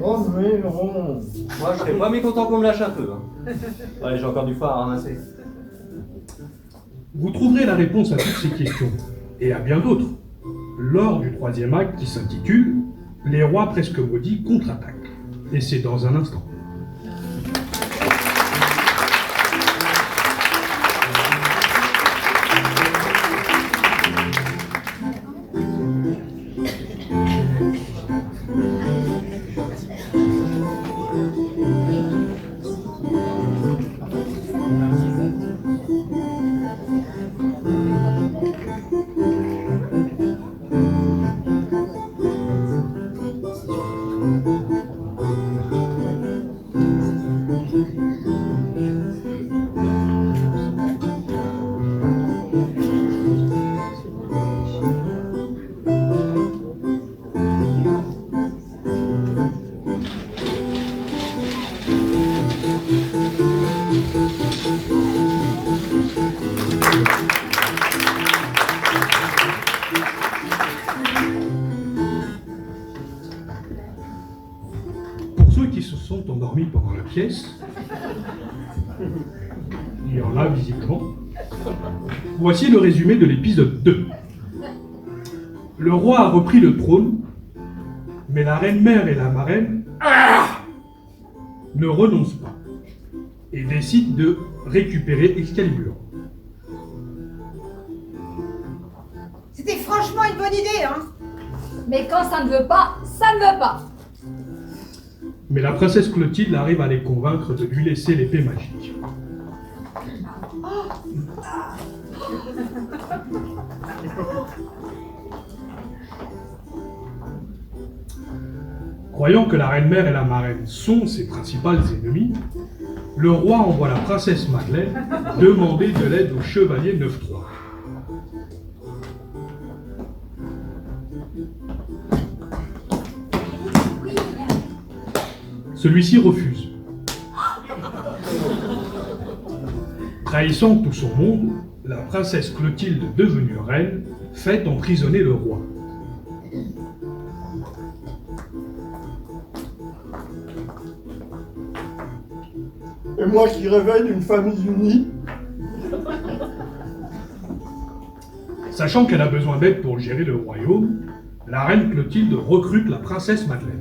D: Oh mais non.
H: Moi, je serais pas mécontent qu'on me lâche un peu. Hein. Ouais, j'ai encore du foie à ramasser.
A: Vous trouverez la réponse à toutes ces questions, et à bien d'autres, lors du troisième acte qui s'intitule « Les rois presque maudits contre-attaquent ». Et c'est dans un instant. Pendant la pièce, il y en a visiblement. Voici le résumé de l'épisode 2. Le roi a repris le trône, mais la reine-mère et la marraine ne renoncent pas et décident de récupérer Excalibur.
B: C'était franchement une bonne idée, hein.
C: Mais quand ça ne veut pas, ça ne veut pas.
A: Mais la princesse Clotilde arrive à les convaincre de lui laisser l'épée magique. Croyant que la reine-mère et la marraine sont ses principales ennemies, le roi envoie la princesse Madeleine demander de l'aide au chevalier 9-3. Celui-ci refuse. Trahissant tout son monde, la princesse Clotilde, devenue reine, fait emprisonner le roi.
D: Et moi qui rêvais d'une famille unie.
A: Sachant qu'elle a besoin d'aide pour gérer le royaume, la reine Clotilde recrute la princesse Madeleine.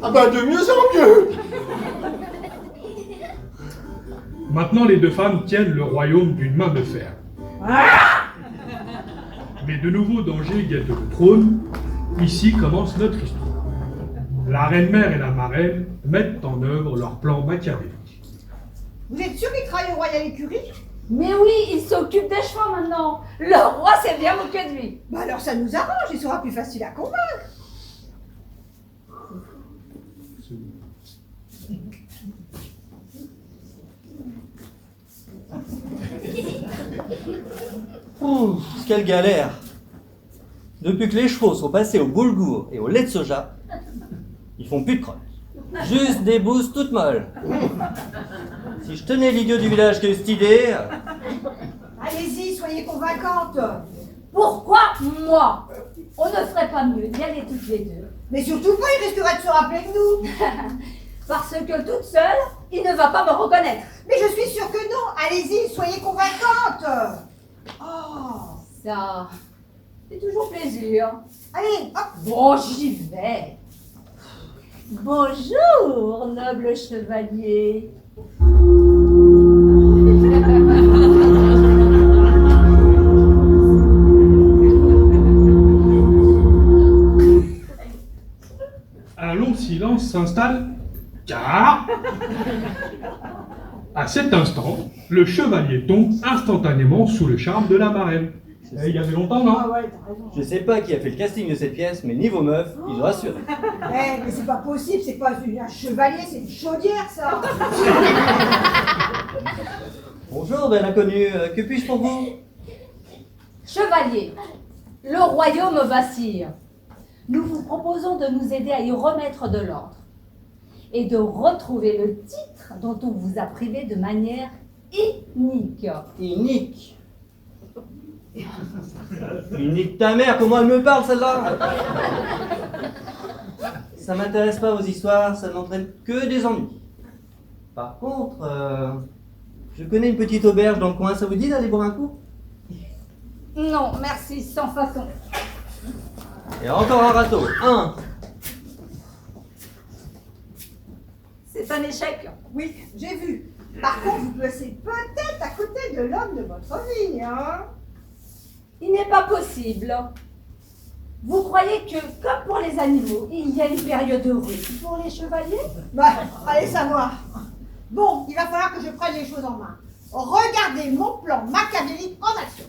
D: Ah bah de mieux en mieux.
A: Maintenant, les deux femmes tiennent le royaume d'une main de fer. Mais de nouveaux dangers guettent le trône. Ici commence notre histoire. La reine-mère et la marraine mettent en œuvre leur plan machiavélique.
B: Vous êtes sûr qu'il travaille au Royal Écurie?
C: Mais oui, il s'occupe des chevaux maintenant. Le roi s'est bien moqué de lui.
B: Bah alors ça nous arrange, il sera plus facile à convaincre.
H: Ouf, quelle galère! Depuis que les chevaux sont passés au boulgour et au lait de soja, ils font plus de crotte. Juste des bouses toutes molles. Si je tenais l'idiot du village qui a eu cette idée...
B: Allez-y, soyez convaincante.
C: Pourquoi moi? On ne ferait pas mieux d'y aller toutes les deux.
B: Mais surtout pas, il risquerait de se rappeler de nous.
C: Parce que toute seule, il ne va pas me reconnaître.
B: Mais je suis sûre que non. Allez-y, soyez convaincante. Oh.
C: Ça, c'est toujours plaisir.
B: Allez, hop.
C: Bon, j'y vais. Bonjour, noble chevalier.
A: Un long silence s'installe, car, à cet instant, le chevalier tombe instantanément sous le charme de la marraine. Il y avait longtemps, non?
B: Ah ouais, t'as raison.
H: Je sais pas qui a fait le casting de cette pièce, mais niveau meuf, ils ont assuré.
B: Mais c'est pas possible, c'est pas un chevalier, c'est une chaudière, ça.
H: Bonjour, belle inconnue, que puis-je pour vous?
C: Chevalier, le royaume vacille. Nous vous proposons de nous aider à y remettre de l'ordre et de retrouver le titre dont on vous a privé de manière inique.
H: Inique. Inique ta mère, comment elle me parle celle-là? Ça m'intéresse pas vos histoires, ça n'entraîne que des ennuis. Par contre, je connais une petite auberge dans le coin, ça vous dit d'aller boire un coup?
C: Non, merci, sans façon.
H: Et encore un râteau, un.
C: C'est un échec.
B: Oui, j'ai vu. Par contre, vous passez peut-être à côté de l'homme de votre vie, hein.
C: Il n'est pas possible. Vous croyez que, comme pour les animaux, il y a une période heureuse pour les chevaliers?
B: Bah, allez savoir. Bon, il va falloir que je prenne les choses en main. Regardez mon plan machiavélique en action.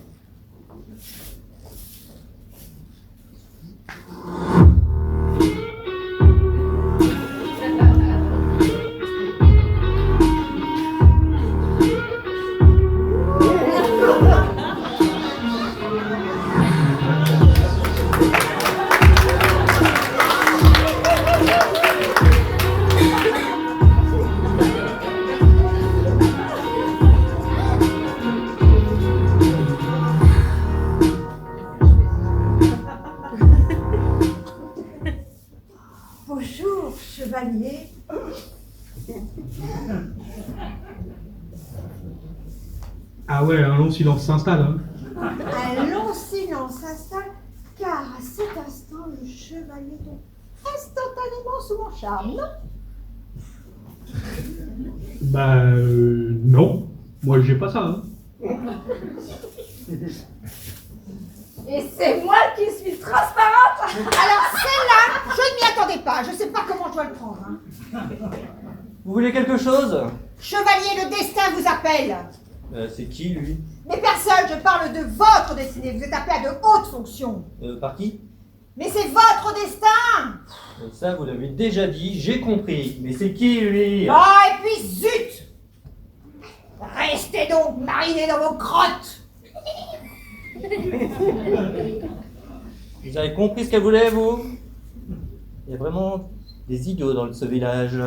B: Bonjour, chevalier.
A: Ah ouais, un long silence s'installe. Hein.
B: Un long silence s'installe, car à cet instant, le chevalier tombe instantanément sous mon charme, non?
A: Bah non, moi j'ai pas ça. Hein.
C: Et c'est moi qui suis transparente.
B: Alors celle-là, je ne m'y attendais pas. Je ne sais pas comment je dois le prendre. Hein.
H: Vous voulez quelque chose?
B: Chevalier, le destin vous appelle.
H: C'est qui lui?
B: Mais personne, je parle de votre destinée. Vous êtes appelé à de hautes fonctions.
H: Par qui?
B: Mais c'est votre destin.
H: Ça vous l'avez déjà dit, j'ai compris. Mais c'est qui lui?
B: Ah, et puis zut. Restez donc marinés dans vos crottes.
H: Vous avez compris ce qu'elle voulait, vous? Il y a vraiment des idiots dans ce village.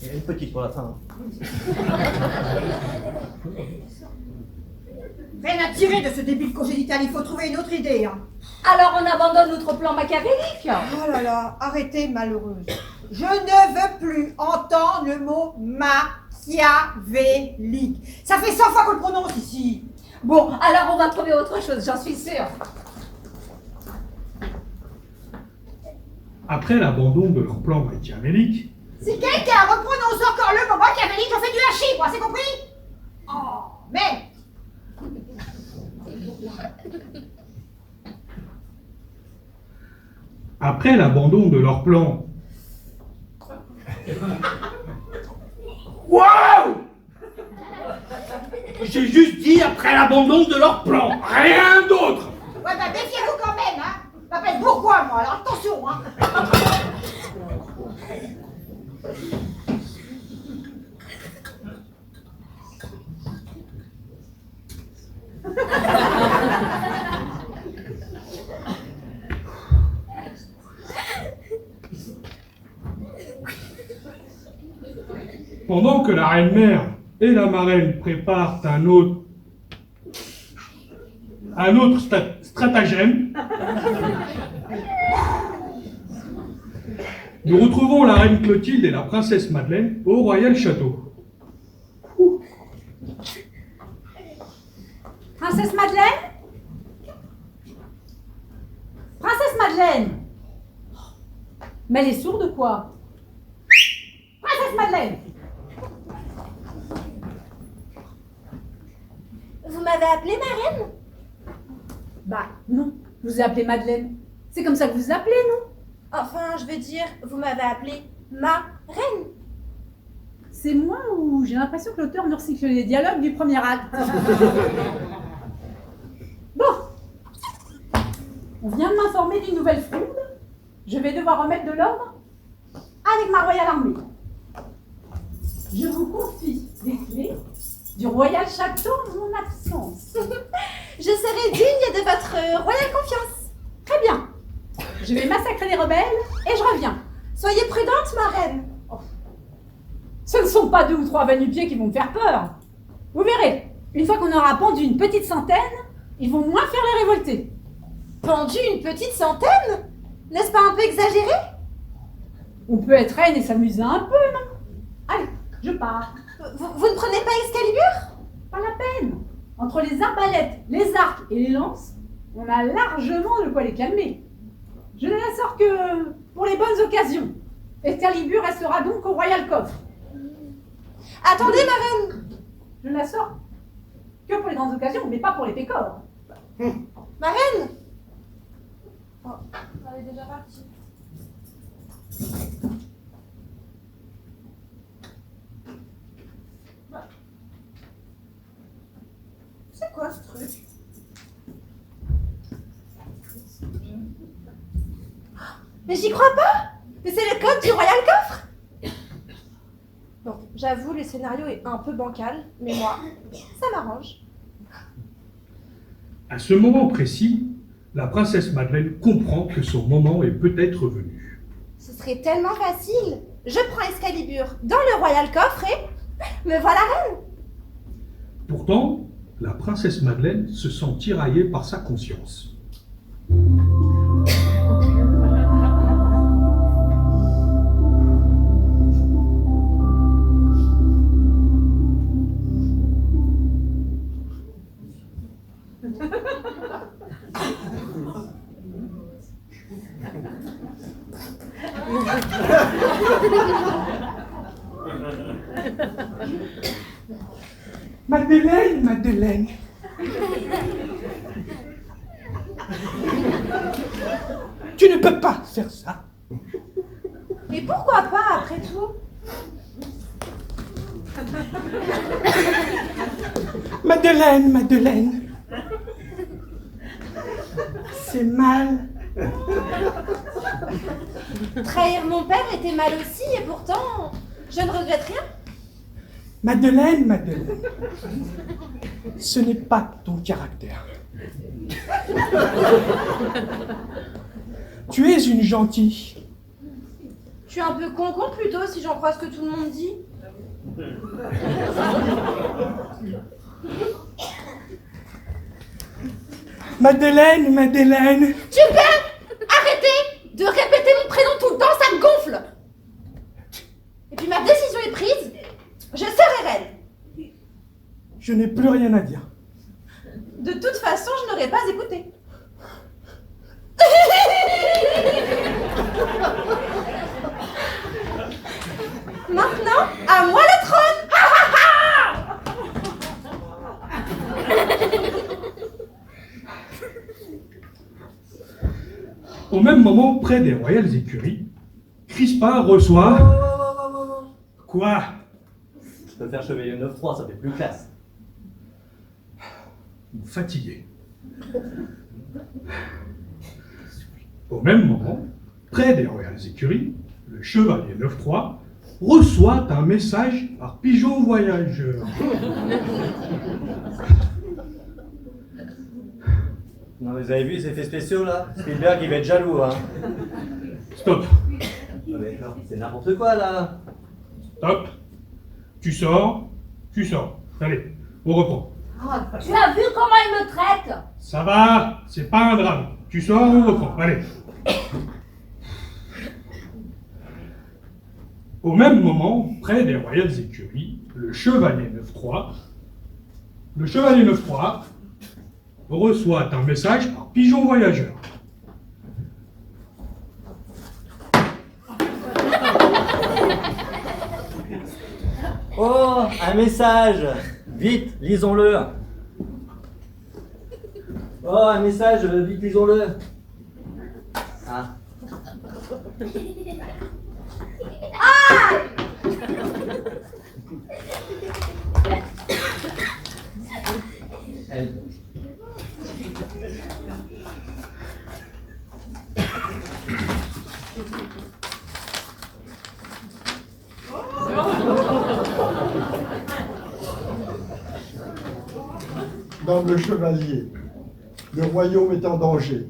H: Il y a une petite pour la fin.
B: Rien à tirer de ce débile congénital, il faut trouver une autre idée. Hein.
C: Alors on abandonne notre plan machiavélique.
B: Oh là là, arrêtez, malheureuse. Je ne veux plus entendre le mot machiavélique. Ça fait 100 fois qu'on le prononce ici.
C: Bon, alors on va trouver autre chose, j'en suis sûre.
A: Après l'abandon de leur plan machiavélique,
B: Si quelqu'un reprononce encore le mot machiavélique, je fais du hachis, moi, c'est compris? Oh, mais...
A: après l'abandon de leur plan... Waouh! J'ai juste dit après l'abandon de leur plan, rien d'autre!
B: Ouais, bah défiez-vous quand même, hein. Je m'appelle pourquoi, moi, alors attention, hein.
A: Pendant que la reine-mère et la marraine préparent un autre stratagème, nous retrouvons la reine Clotilde et la princesse Madeleine au royal château.
G: Princesse Madeleine? Princesse Madeleine! Mais elle est sourde ou quoi? Princesse Madeleine!
F: Vous m'avez appelée ma reine?
G: Bah non, je vous ai appelée Madeleine. C'est comme ça que vous vous appelez, non?
F: Enfin, je veux dire, vous m'avez appelée ma reine.
G: C'est moi ou j'ai l'impression que l'auteur me recycle les dialogues du premier acte? Bon, on vient de m'informer d'une nouvelle fronde. Je vais devoir remettre de l'ordre avec ma royale armée. Je vous confie les clés du royal château en mon absence.
F: Je serai digne de votre royale confiance.
G: Très bien. Je vais massacrer les rebelles et je reviens.
F: Soyez prudente, ma reine.
G: Ce ne sont pas 2 ou 3 va-nu-pieds qui vont me faire peur. Vous verrez, une fois qu'on aura pendu une petite centaine, ils vont moins faire les révoltés.
F: Pendu une petite centaine? N'est-ce pas un peu exagéré?
G: On peut être reine et s'amuser un peu, non? Allez, je pars.
F: Vous ne prenez pas Excalibur?
G: Pas la peine. Entre les arbalètes, les arcs et les lances, on a largement de quoi les calmer. Je ne la sors que pour les bonnes occasions. Excalibur restera donc au royal coffre.
F: Attendez, ma reine.
G: Je ne la sors que pour les grandes occasions, mais pas pour les pécores.
F: Ma reine. Oh, elle est déjà partie. C'est quoi ce truc? Mais j'y crois pas! Mais c'est le code du royal coffre! Bon, j'avoue, le scénario est un peu bancal, mais moi, ça m'arrange.
A: À ce moment précis, la princesse Madeleine comprend que son moment est peut-être venu.
F: Ce serait tellement facile! Je prends Excalibur dans le royal coffre et me voilà reine!
A: Pourtant, la princesse Madeleine se sent tiraillée par sa conscience.
J: Madeleine, Madeleine. Tu ne peux pas faire ça.
F: Mais pourquoi pas, après tout?
J: Madeleine, Madeleine. C'est mal.
F: Trahir mon père était mal aussi, et pourtant, je ne regrette rien.
J: Madeleine, Madeleine. Ce n'est pas ton caractère. Tu es une gentille.
F: Je suis un peu con-con plutôt, si j'en crois ce que tout le monde dit.
J: Madeleine, Madeleine.
F: Tu peux arrêter de répéter mon prénom tout le temps, ça me gonfle. Et puis ma décision est prise, je serai reine.
J: Je n'ai plus rien à dire.
F: De toute façon, je n'aurais pas écouté. Maintenant, à moi le trône.
A: Au même moment, près des royales écuries, Crispin reçoit... Quoi?
H: Je peux faire chevalier 9-3, ça fait plus classe.
A: Fatigué. Au même moment, près des royales écuries, le chevalier 9-3 reçoit un message par pigeon voyageur.
H: Non, mais vous avez vu les effets spéciaux là? Spielberg il va être jaloux, hein.
A: Stop.
H: Non, mais non, c'est n'importe quoi là.
A: Stop. Tu sors. Allez, on reprend.
C: Oh, tu as vu comment il me traite?
A: Ça va, c'est pas un drame. Tu sors, on reprend. Allez. Au même moment, près des royales écuries, le chevalier 9-3 reçoit un message par pigeon voyageur.
H: Oh, un message. Vite, lisons-le. Oh, un message, vite, lisons-le. Ah. Elle.
D: Noble chevalier, le royaume est en danger.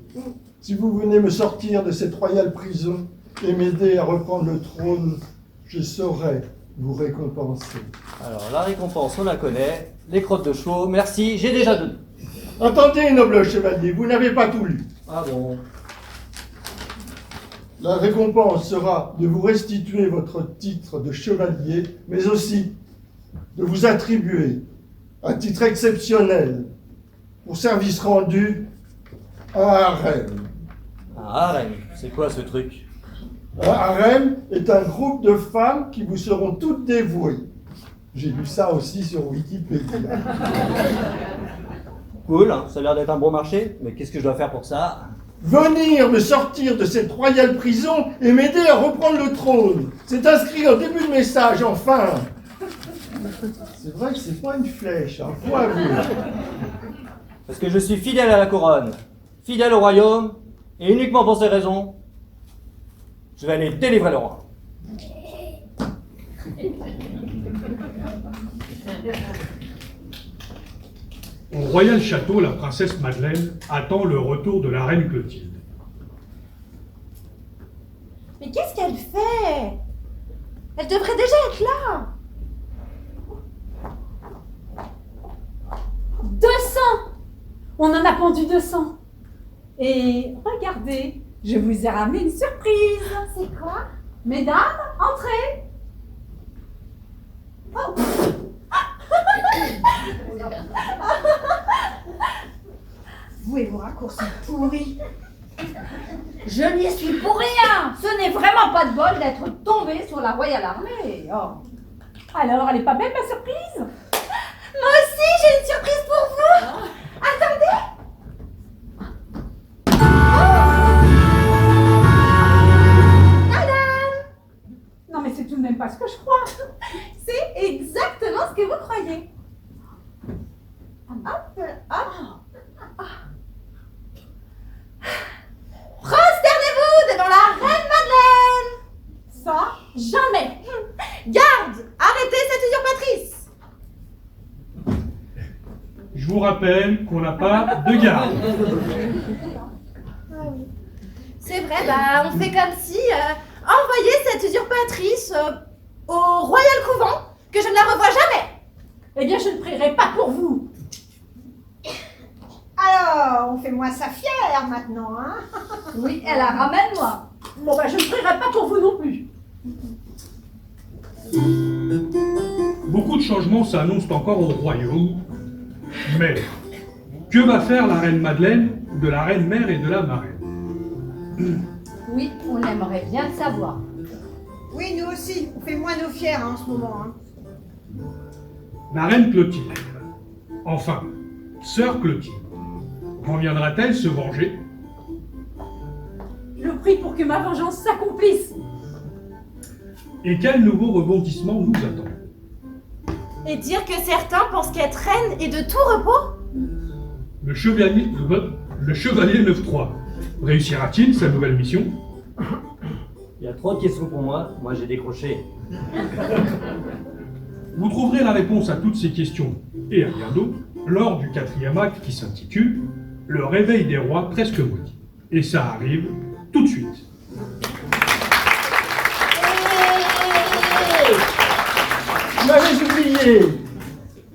D: Si vous venez me sortir de cette royale prison et m'aider à reprendre le trône, je saurai vous récompenser.
H: Alors, la récompense, on la connaît. Les crottes de chevaux, merci, j'ai déjà donné.
D: Attendez, noble chevalier, vous n'avez pas tout lu.
H: Ah bon?
D: La récompense sera de vous restituer votre titre de chevalier, mais aussi de vous attribuer un titre exceptionnel pour service rendu à un harem.
H: Un harem, c'est quoi ce truc?
D: Un harem est un groupe de femmes qui vous seront toutes dévouées. J'ai lu ça aussi sur Wikipédia.
H: Cool, hein, ça a l'air d'être un bon marché, mais qu'est-ce que je dois faire pour ça?
D: Venir me sortir de cette royale prison et m'aider à reprendre le trône. C'est inscrit au début de message, enfin. C'est vrai que c'est pas une flèche, hein, faut avouer.
H: Parce que je suis fidèle à la couronne, fidèle au royaume, et uniquement pour ces raisons, je vais aller délivrer le roi.
A: Au royal château, la princesse Madeleine attend le retour de la reine Clotilde.
F: Mais qu'est-ce qu'elle fait? Elle devrait déjà être là.
G: 200! On en a pendu 200. Et regardez, je vous ai ramené une surprise.
F: C'est quoi?
G: Mesdames, entrez. Oh.
B: Vous et vos raccourcis pourris.
C: Je n'y suis pour rien. Ce n'est vraiment pas de bol d'être tombé sur la Royal Armée. Oh.
G: Alors, elle est pas belle ma surprise?
F: Moi aussi, j'ai une surprise pour vous. Attendez. Madame,
G: Non mais c'est tout de même pas ce que je crois.
F: c'est exactement ce que vous croyez. Hop, hop. Prosternez-vous devant la reine Madeleine.
G: Ça, jamais.
F: Garde, arrêtez cette usurpatrice.
A: Je vous rappelle qu'on n'a pas de garde.
F: Ah oui. C'est vrai, bah on fait comme si envoyer cette usurpatrice au royal couvent, que je ne la revois jamais.
G: Eh bien, je ne prierai pas pour vous.
B: Alors, on fait moins ça fière maintenant, hein?
C: Oui, elle la ramène moi.
G: Bon bah, je ne prierai pas pour vous non plus.
A: Beaucoup de changements s'annoncent encore au royaume. Mais que va faire la reine Madeleine de la reine mère et de la marraine?
C: Oui, on aimerait bien le savoir.
B: Oui, nous aussi, on fait moins nos fiers hein, en ce moment. Hein.
A: La reine Clotilde, enfin, sœur Clotilde, reviendra-t-elle se venger?
G: Je prie pour que ma vengeance s'accomplisse.
A: Et quel nouveau rebondissement nous attend?
F: Et dire que certains pensent qu'être reine est de tout repos?
A: Le chevalier 9-3 réussira-t-il sa nouvelle mission?
H: Il y a trop de questions pour moi j'ai décroché.
A: Vous trouverez la réponse à toutes ces questions et à bien d'autres lors du 4e acte qui s'intitule « Le réveil des rois presque maudits ». Et ça arrive tout de suite.
D: Vous m'avez attendez.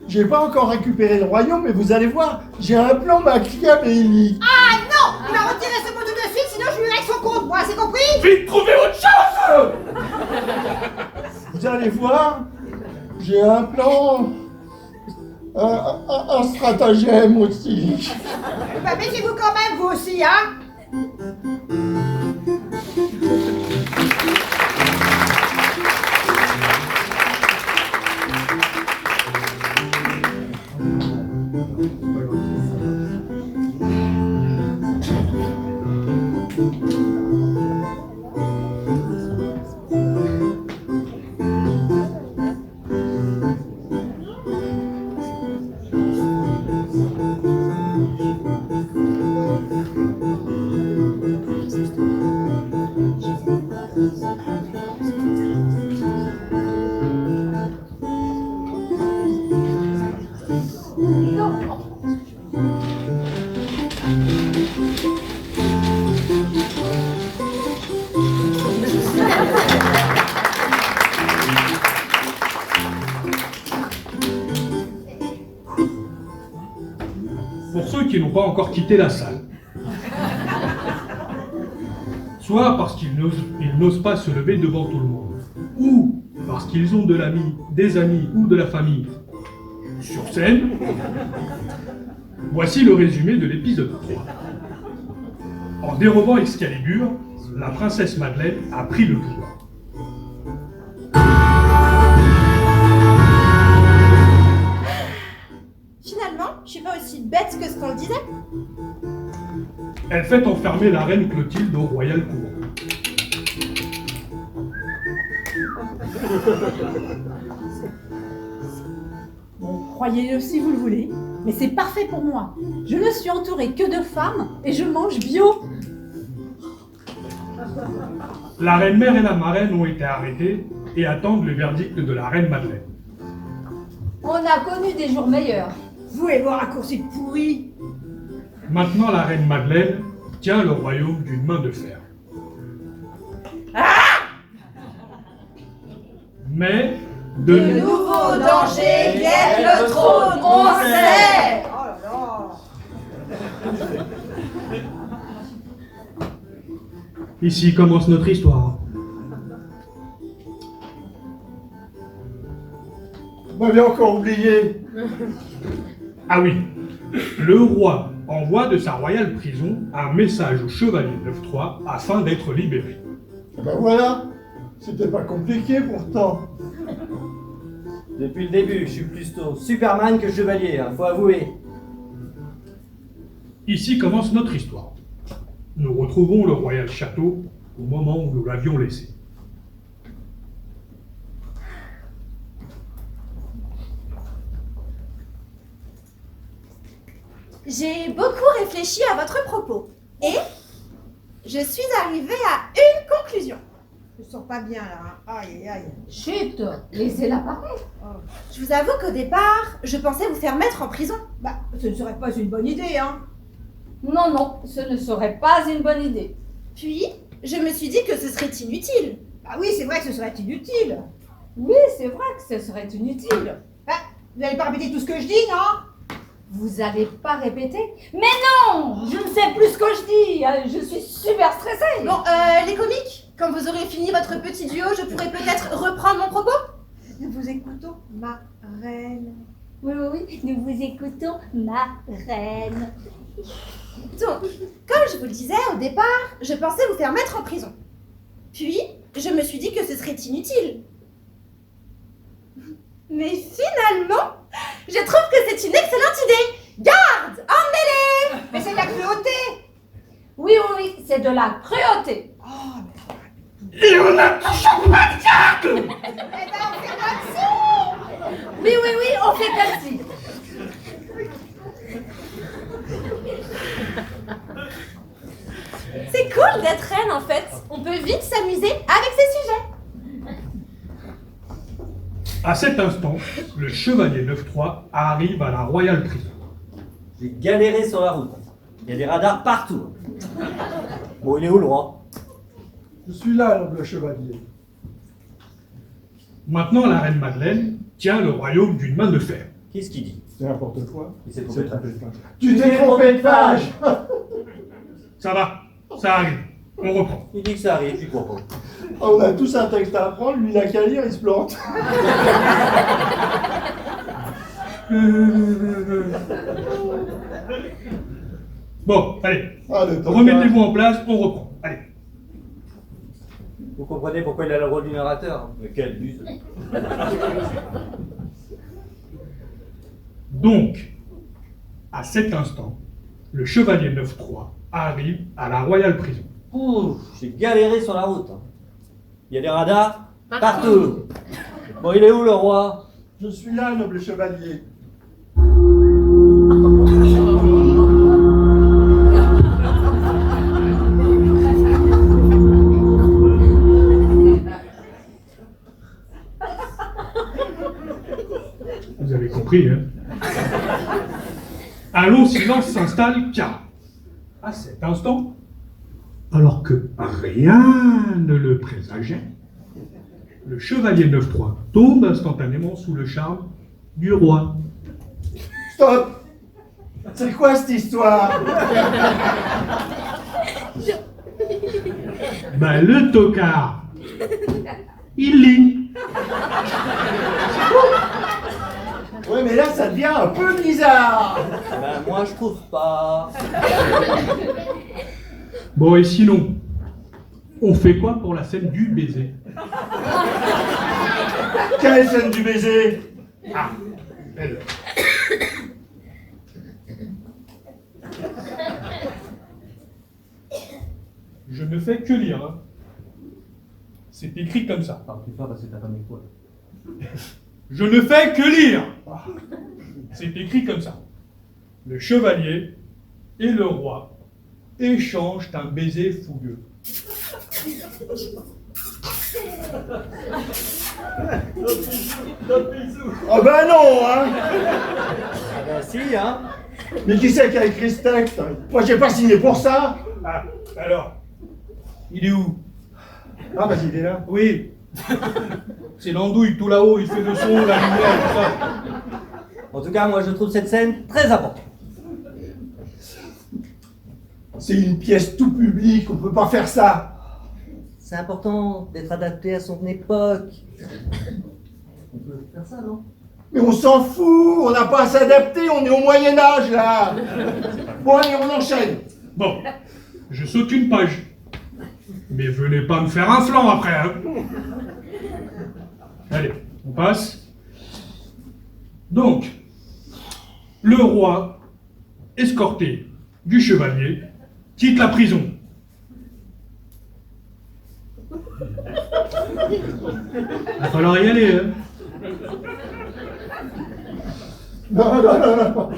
D: J'ai pas encore récupéré le royaume, mais vous allez voir, j'ai un plan machiavélique.
B: Ah non! Il va retirer ce mot tout de suite, sinon je lui règle son compte, moi, c'est compris?
A: Vite, trouvez autre chose!
D: Vous allez voir, j'ai un plan, un stratagème aussi.
B: Bah, méfiez-vous quand même, vous aussi, hein?
A: Pour ceux qui n'ont pas encore quitté la salle, soit parce qu'ils n'osent pas se lever devant tout le monde, ou parce qu'ils ont des amis ou de la famille sur scène, voici le résumé de l'épisode 3. En dérobant Excalibur, la princesse Madeleine a pris le pouvoir.
F: Finalement, je suis pas aussi bête que ce qu'on le disait.
A: Elle fait enfermer la reine Clotilde au royal couvent.
G: Bon, croyez-le si vous le voulez, mais c'est parfait pour moi. Je ne suis entourée que de femmes et je mange bio.
A: La reine-mère et la marraine ont été arrêtées et attendent le verdict de la reine Madeleine.
C: On a connu des jours meilleurs.
B: Vous et vos raccourcis pourris.
A: Maintenant, la reine Madeleine tient le royaume d'une main de fer. Mais de
C: Nouveau danger guette le trône, on sait.
B: Oh là là.
A: Ici commence notre histoire.
D: Vous m'avez encore oublié.
A: Ah oui, le roi envoie de sa royale prison un message au chevalier 9-3 afin d'être libéré.
D: Ben voilà, c'était pas compliqué pourtant.
H: Depuis le début, je suis plutôt Superman que chevalier, hein, faut avouer.
A: Ici commence notre histoire. Nous retrouvons le royal château au moment où nous l'avions laissé.
F: J'ai beaucoup réfléchi à votre propos et je suis arrivée à une conclusion.
B: Je me sens pas bien là. Hein. Aïe aïe aïe.
C: Chut, laissez-la parler.
F: Je vous avoue qu'au départ, je pensais vous faire mettre en prison.
B: Bah, ce ne serait pas une bonne idée, hein.
C: Non, non, ce ne serait pas une bonne idée.
F: Puis, je me suis dit que ce serait inutile.
B: Ah oui, c'est vrai que ce serait inutile.
C: Oui, c'est vrai que ce serait inutile.
B: Bah, vous n'allez pas répéter tout ce que je dis, non?
C: Vous allez pas répéter? Mais non! Je ne sais plus ce que je dis! Je suis super stressée!
F: Bon, les comiques, quand vous aurez fini votre petit duo, je pourrais peut-être reprendre mon propos.
B: Nous vous écoutons, ma reine.
C: Oui, oui, oui, nous vous écoutons, ma reine.
F: Donc, comme je vous le disais au départ, je pensais vous faire mettre en prison. Puis, je me suis dit que ce serait inutile. Mais finalement, je trouve que c'est une excellente idée. Garde, emmenez-les.
B: Mais c'est de la cruauté.
C: Oui, oui, oui, c'est de la cruauté.
B: Oh, mais...
A: Et on a toujours pas de garde!
B: Eh ben, on fait comme si.
C: Oui, oui, oui, on fait comme si.
F: C'est cool d'être reine en fait. On peut vite s'amuser avec ces sujets.
A: À cet instant, le chevalier 9-3 arrive à la royale prison.
H: J'ai galéré sur la route. Il y a des radars partout. Bon, il est où le roi?
D: Je suis là, noble chevalier.
A: Maintenant, la reine Madeleine tient le royaume d'une main de fer.
H: Qu'est-ce qu'il dit?
D: C'est n'importe quoi.
H: Il s'est trompé de page.
D: Tu t'es trompé de page.
A: Ça va, ça arrive. On reprend.
H: Il dit que ça arrive, j'y crois pas.
D: On a tous un texte à apprendre, lui il n'a qu'à lire, il se plante.
A: Bon, allez.
D: Ah, le temps
A: Remettez-vous en place, on reprend. Allez.
H: Vous comprenez pourquoi il a le rôle du narrateur? Mais quel buse.
A: Donc, à cet instant, le chevalier 9-3 arrive à la Royal Prison.
H: Ouh, j'ai galéré sur la route. Hein. Il y a des radars partout. Bon, il est où le roi?
D: Je suis là, noble chevalier.
A: Vous avez compris, hein? Un long silence s'installe car, à cet instant, alors que rien ne le présageait, le chevalier 9-3 tombe instantanément sous le charme du roi.
D: Stop. C'est quoi cette histoire?
A: Ben, le tocard, il lit.
D: Ouais, mais là, ça devient un peu bizarre.
H: Ben, moi, je trouve pas.
A: Bon, et sinon, on fait quoi pour la scène du baiser?
D: Quelle scène du baiser?
A: Ah, elle. Je ne fais que lire. Hein. C'est écrit comme ça.
H: Parle plus fort parce que t'as pas mes poils.
A: Je ne fais que lire. C'est écrit comme ça. Le chevalier et le roi échangent un baiser fougueux.
D: Oh ben non, hein.
H: Ah ben si, hein.
D: Mais qui c'est qui a écrit ce texte? Moi, j'ai pas signé pour ça.
A: Ah, alors, il est où?
D: Ah, bah, il est là.
A: Oui. C'est l'andouille tout là-haut, il fait le son, la lumière, tout ça.
H: En tout cas, moi, je trouve cette scène très importante.
D: C'est une pièce tout publique, on peut pas faire ça.
H: C'est important d'être adapté à son époque. On peut faire ça, non?
D: Mais on s'en fout, on n'a pas à s'adapter, on est au Moyen-Âge, là. Bon, allez, on enchaîne.
A: Bon, je saute une page. Mais venez pas me faire un flanc après, hein. Allez, on passe. Donc, le roi, escorté du chevalier, quitte la prison. Il va falloir y aller, hein.
D: Non, non, non, non.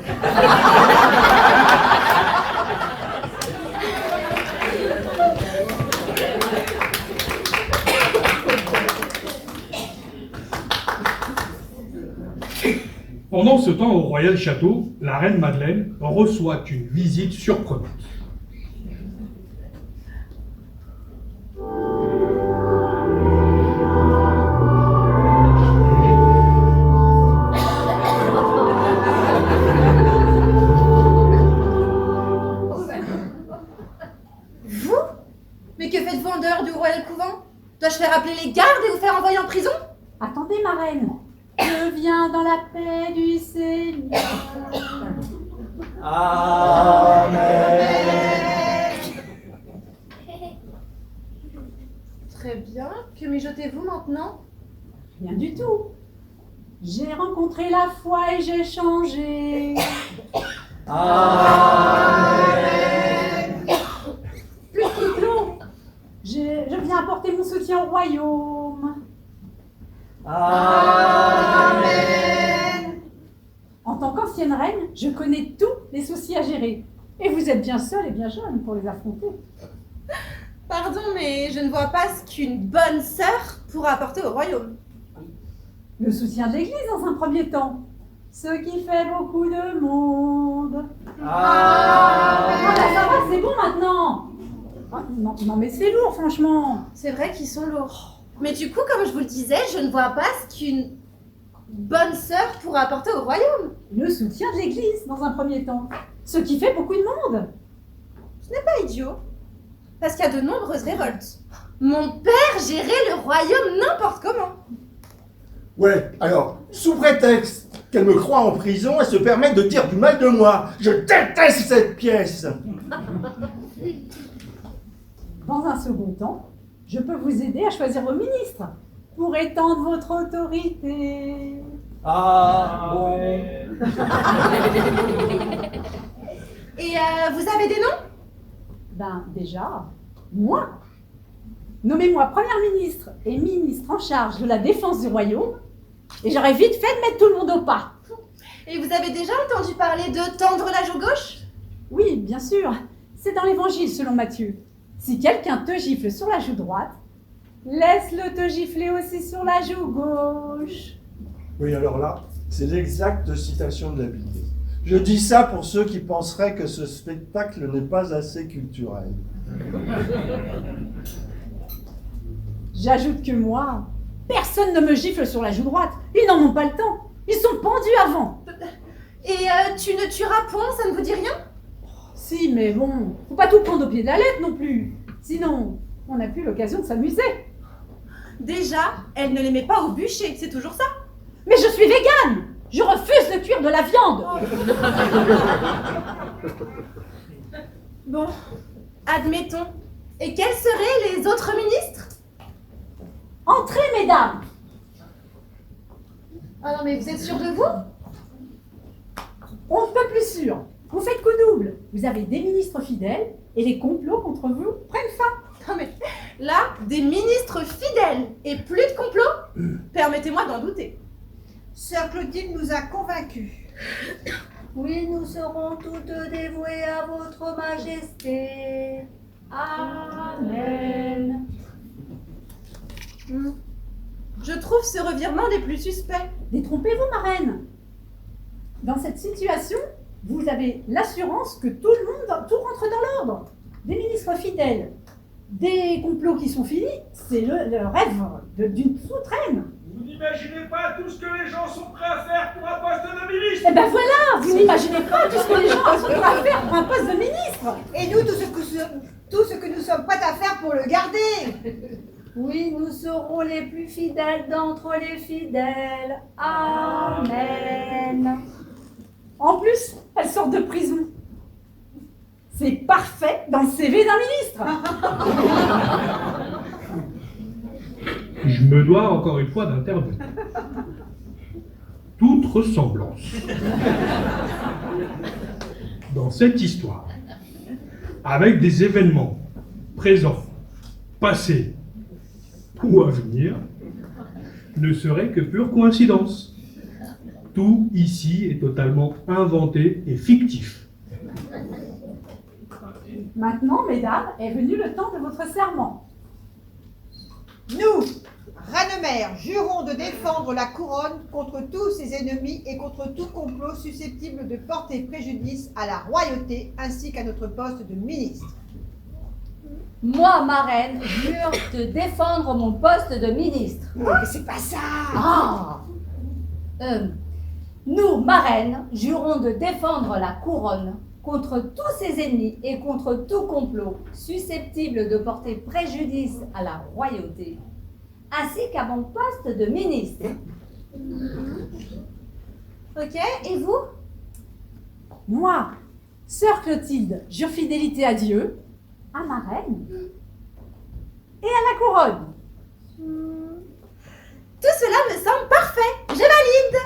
A: Pendant ce temps, au Royal Château, la reine Madeleine reçoit une visite surprenante.
F: Vous? Mais que faites-vous en dehors du royal couvent? Dois-je faire appeler les gardes et vous faire envoyer en prison?
G: Attendez, ma reine. Je viens dans la paix du Seigneur.
H: Amen.
F: Très bien. Que mijotez-vous maintenant?
G: Rien du tout. J'ai rencontré la foi et j'ai changé.
H: Amen.
G: Plus de clos. Je viens apporter mon soutien au royaume.
H: Amen.
G: En tant qu'ancienne reine, je connais tous les soucis à gérer. Et vous êtes bien seule et bien jeune pour les affronter.
F: Pardon, mais je ne vois pas ce qu'une bonne sœur pourra apporter au royaume.
G: Le soutien de l'Église dans un premier temps. Ce qui fait beaucoup de monde. Voilà, ça va, c'est bon maintenant. Ah, non, mais c'est lourd, franchement.
F: C'est vrai qu'ils sont lourds. Mais du coup, comme je vous le disais, je ne vois pas ce qu'une bonne sœur pourrait apporter au royaume.
G: Le soutien de l'Église, dans un premier temps. Ce qui fait beaucoup de monde.
F: Ce n'est pas idiot. Parce qu'il y a de nombreuses révoltes. Mon père gérait le royaume n'importe comment.
D: Ouais, alors, sous prétexte qu'elle me croit en prison, elle se permet de dire du mal de moi. Je déteste cette pièce.
G: Dans un second temps, je peux vous aider à choisir vos ministres pour étendre votre autorité.
H: Ah, bon.
F: Et vous avez des noms?
G: Ben déjà, moi. Nommez-moi première ministre et ministre en charge de la défense du royaume, et j'aurais vite fait de mettre tout le monde au pas.
F: Et vous avez déjà entendu parler de tendre la joue gauche?
G: Oui, bien sûr, c'est dans l'évangile selon Matthieu. Si quelqu'un te gifle sur la joue droite, laisse-le te gifler aussi sur la joue gauche.
D: Oui, alors là, c'est l'exacte citation de la Bible. Je dis ça pour ceux qui penseraient que ce spectacle n'est pas assez culturel.
G: J'ajoute que moi, personne ne me gifle sur la joue droite. Ils n'en ont pas le temps. Ils sont pendus avant.
F: Et tu ne tueras point, ça ne vous dit rien?
G: Si, mais bon, faut pas tout prendre au pied de la lettre non plus. Sinon, on n'a plus l'occasion de s'amuser.
F: Déjà, elle ne les met pas au bûcher, c'est toujours ça.
G: Mais je suis végane. Je refuse de cuire de la viande.
F: Bon, admettons. Et quels seraient les autres ministres?
G: Entrez, mesdames.
F: Ah non, mais vous êtes sûrs de vous?
G: On ne peut plus sûr. Vous faites coup double. Vous avez des ministres fidèles et les complots contre vous prennent fin.
F: Non mais, là, des ministres fidèles et plus de complots? Permettez-moi d'en douter.
B: Sœur Clotilde nous a convaincus.
C: Oui, nous serons toutes dévouées à votre majesté. Amen.
F: Je trouve ce revirement des plus suspects.
G: Détrompez-vous, ma reine. Dans cette situation, vous avez l'assurance que tout rentre dans l'ordre. Des ministres fidèles, des complots qui sont finis, c'est le rêve d'une souveraine.
K: Vous n'imaginez pas tout ce que les gens sont prêts à faire pour un poste de ministre.
G: Eh ben voilà, vous n'imaginez pas tout ce que les gens sont prêts à faire pour un poste de ministre.
B: Et nous, tout ce que nous sommes prêts à faire pour le garder.
C: Oui, nous serons les plus fidèles d'entre les fidèles. Amen.
G: En plus, elle sort de prison. C'est parfait dans le CV d'un ministre.
A: Je me dois encore une fois d'intervenir. Toute ressemblance dans cette histoire, avec des événements présents, passés ou à venir, ne serait que pure coïncidence. Tout ici est totalement inventé et fictif.
G: Maintenant, mesdames, est venu le temps de votre serment.
B: Nous, Ranemère, jurons de défendre la couronne contre tous ses ennemis et contre tout complot susceptible de porter préjudice à la royauté ainsi qu'à notre poste de ministre.
C: Moi, ma reine, jure de défendre mon poste de ministre.
B: Oh, mais c'est pas ça!
C: Ah Nous, ma reine, jurons de défendre la couronne contre tous ses ennemis et contre tout complot susceptible de porter préjudice à la royauté, ainsi qu'à mon poste de ministre.
F: Ok, et vous?
G: Moi, sœur Clotilde, jure fidélité à Dieu, à ma reine et à la couronne.
F: Tout cela me semble parfait. Je valide.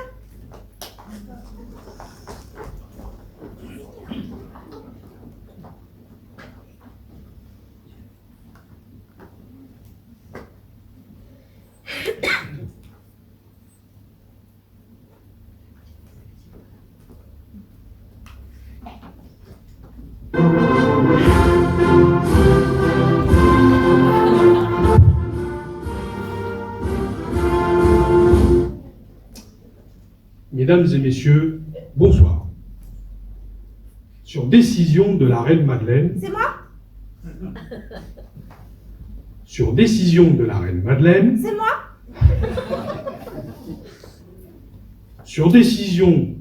A: Mesdames et messieurs, bonsoir. Sur décision de la reine Madeleine,
F: C'est moi?
A: sur décision de la reine Madeleine,
F: C'est moi?
A: sur décision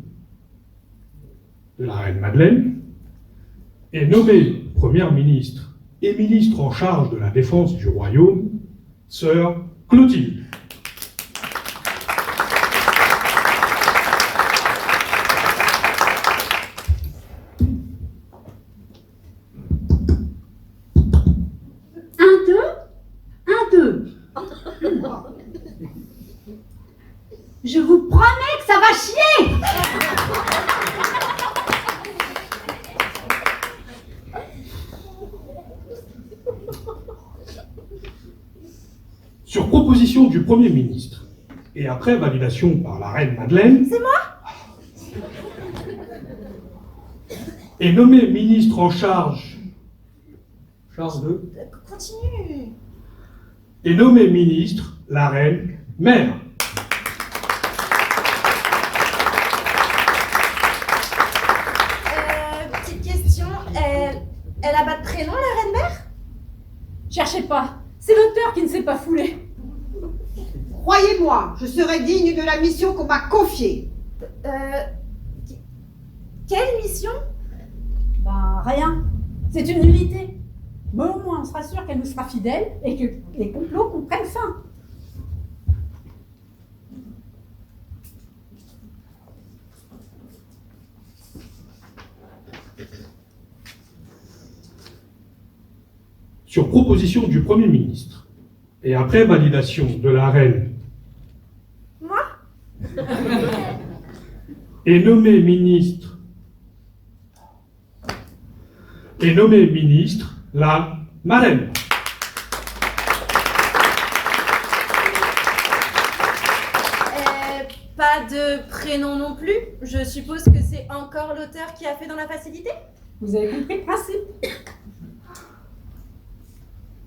A: de la reine Madeleine, est nommée première ministre et ministre en charge de la défense du royaume, sœur Clotilde.
C: Je vous promets que ça va chier!
A: Sur proposition du Premier ministre, et après validation par la reine Madeleine,
F: C'est moi?
A: est nommé ministre en charge de...
F: Continue.
A: est nommé ministre la reine mère.
F: Petite question, elle a pas de prénom, la reine mère?
G: Cherchez pas, c'est l'auteur qui ne s'est pas foulé.
B: Croyez-moi, je serai digne de la mission qu'on m'a confiée.
F: Quelle mission?
G: Ben, rien. C'est une nullité. Mais au moins, on sera sûr qu'elle nous sera fidèle et que les complots comprennent fin.
A: Sur proposition du Premier ministre, et après validation de la reine,
F: Moi?
A: est nommé ministre la marraine.
F: Pas de prénom non plus. Je suppose que c'est encore l'auteur qui a fait dans la facilité?
G: Vous avez compris le principe?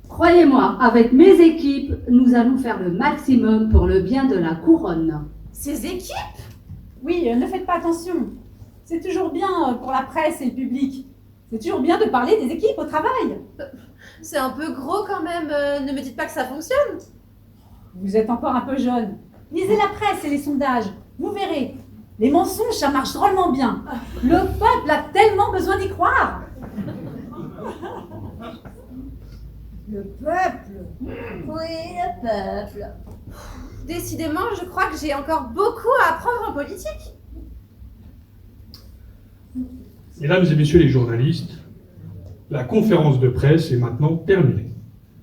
C: Croyez-moi, avec mes équipes, nous allons faire le maximum pour le bien de la couronne.
F: Ces équipes?
G: Oui, ne faites pas attention. C'est toujours bien pour la presse et le public. C'est toujours bien de parler des équipes au travail.
F: C'est un peu gros quand même. Ne me dites pas que ça fonctionne.
G: Vous êtes encore un peu jeune. Lisez la presse et les sondages. Vous verrez. Les mensonges, ça marche drôlement bien. Le peuple a tellement besoin d'y croire.
B: Le peuple.
F: Oui, le peuple. Décidément, je crois que j'ai encore beaucoup à apprendre en politique.
A: Mesdames et messieurs les journalistes, la conférence de presse est maintenant terminée.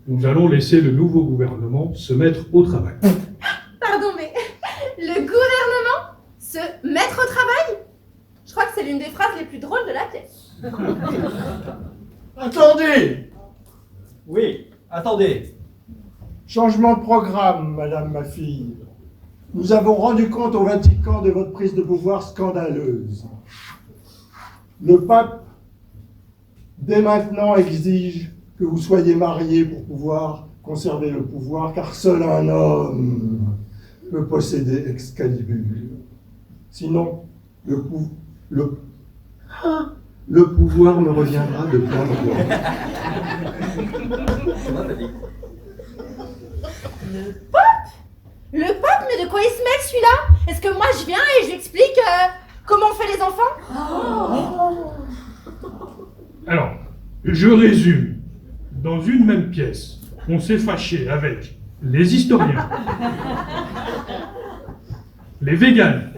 A: Nous allons laisser le nouveau gouvernement se mettre au travail.
F: Pardon, mais le gouvernement se mettre au travail? Je crois que c'est l'une des phrases les plus drôles de la pièce.
D: Attendez!
H: Oui, attendez.
D: Changement de programme, madame ma fille. Nous avons rendu compte au Vatican de votre prise de pouvoir scandaleuse. Le pape, dès maintenant, exige que vous soyez mariés pour pouvoir conserver le pouvoir, car seul un homme peut posséder Excalibur. Sinon, le pouvoir me reviendra de plein droit.
F: Le pape, mais de quoi il se mêle celui-là? Est-ce que moi je viens et je lui explique comment on fait les enfants?
A: Alors, je résume. Dans une même pièce, on s'est fâché avec les historiens, les véganes,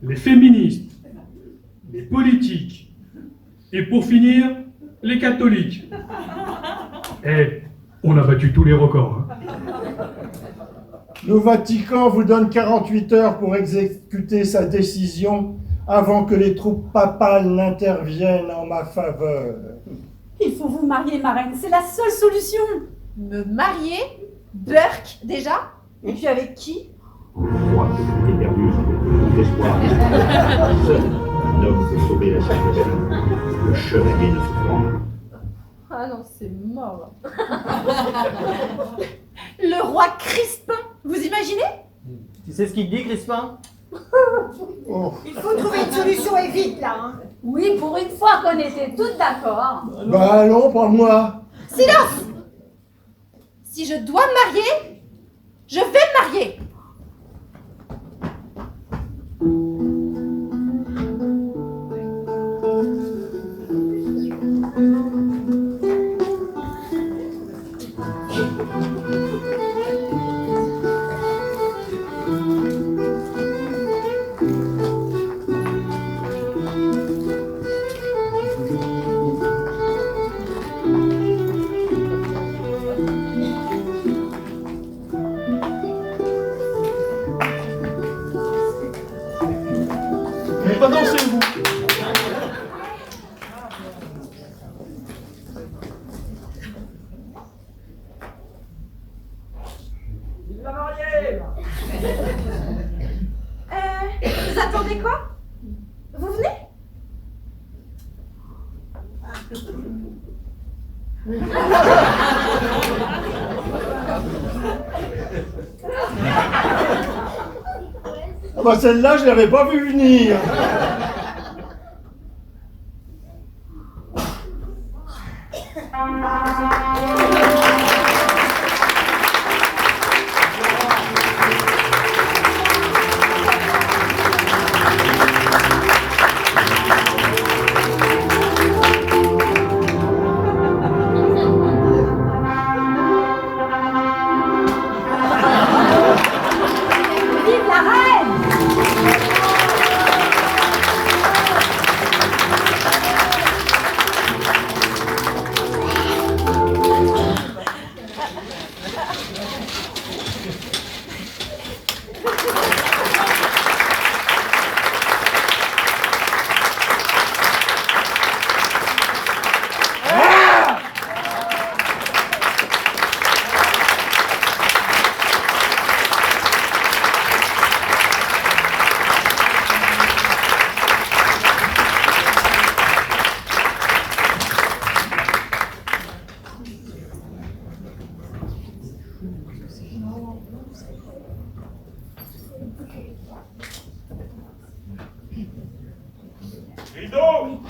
A: les féministes, les politiques, et pour finir, les catholiques. Et on a battu tous les records. Hein.
D: Le Vatican vous donne 48 heures pour exécuter sa décision avant que les troupes papales n'interviennent en ma faveur.
G: Il faut vous marier, marraine. C'est la seule solution.
F: Me marier? Burke, déjà? Et puis avec qui?
I: Je crois que je t'ai perdu avec tout espoir. Seul un homme peut sauver la situation. Le chevalier de Froid.
F: Ah non, c'est mort. Le roi Crispin, vous imaginez?
H: Tu sais ce qu'il dit, Crispin?
D: Oh.
B: Il faut trouver une solution et vite là. Hein.
C: Oui, pour une fois qu'on était toutes d'accord.
D: Bah non, pas moi.
F: Silence! Si je dois me marier, je vais me marier.
A: Mais pas danser, vous.
K: La mariée.
F: Vous attendez quoi? Vous venez?
D: Ah bah celle-là, je l'avais pas vu venir.
C: Vive la reine!
K: Rideau.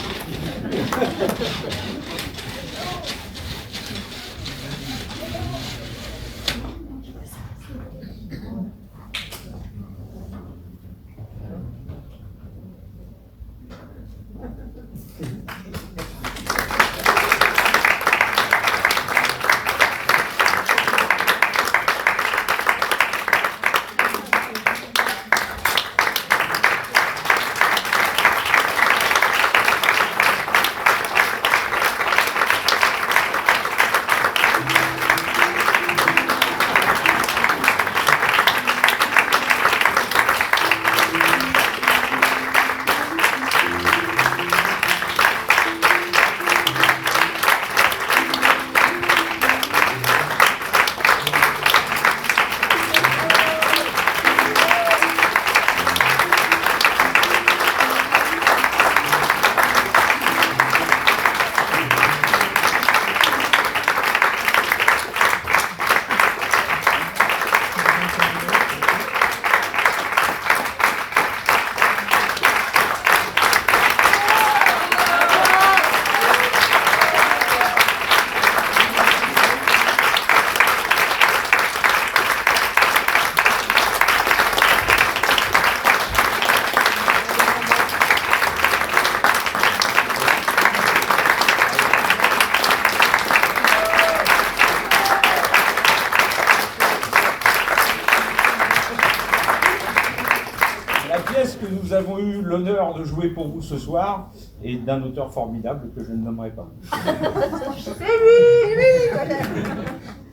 L: La pièce que nous avons eu l'honneur de jouer pour vous ce soir est d'un auteur formidable que je ne nommerai pas.
B: C'est lui.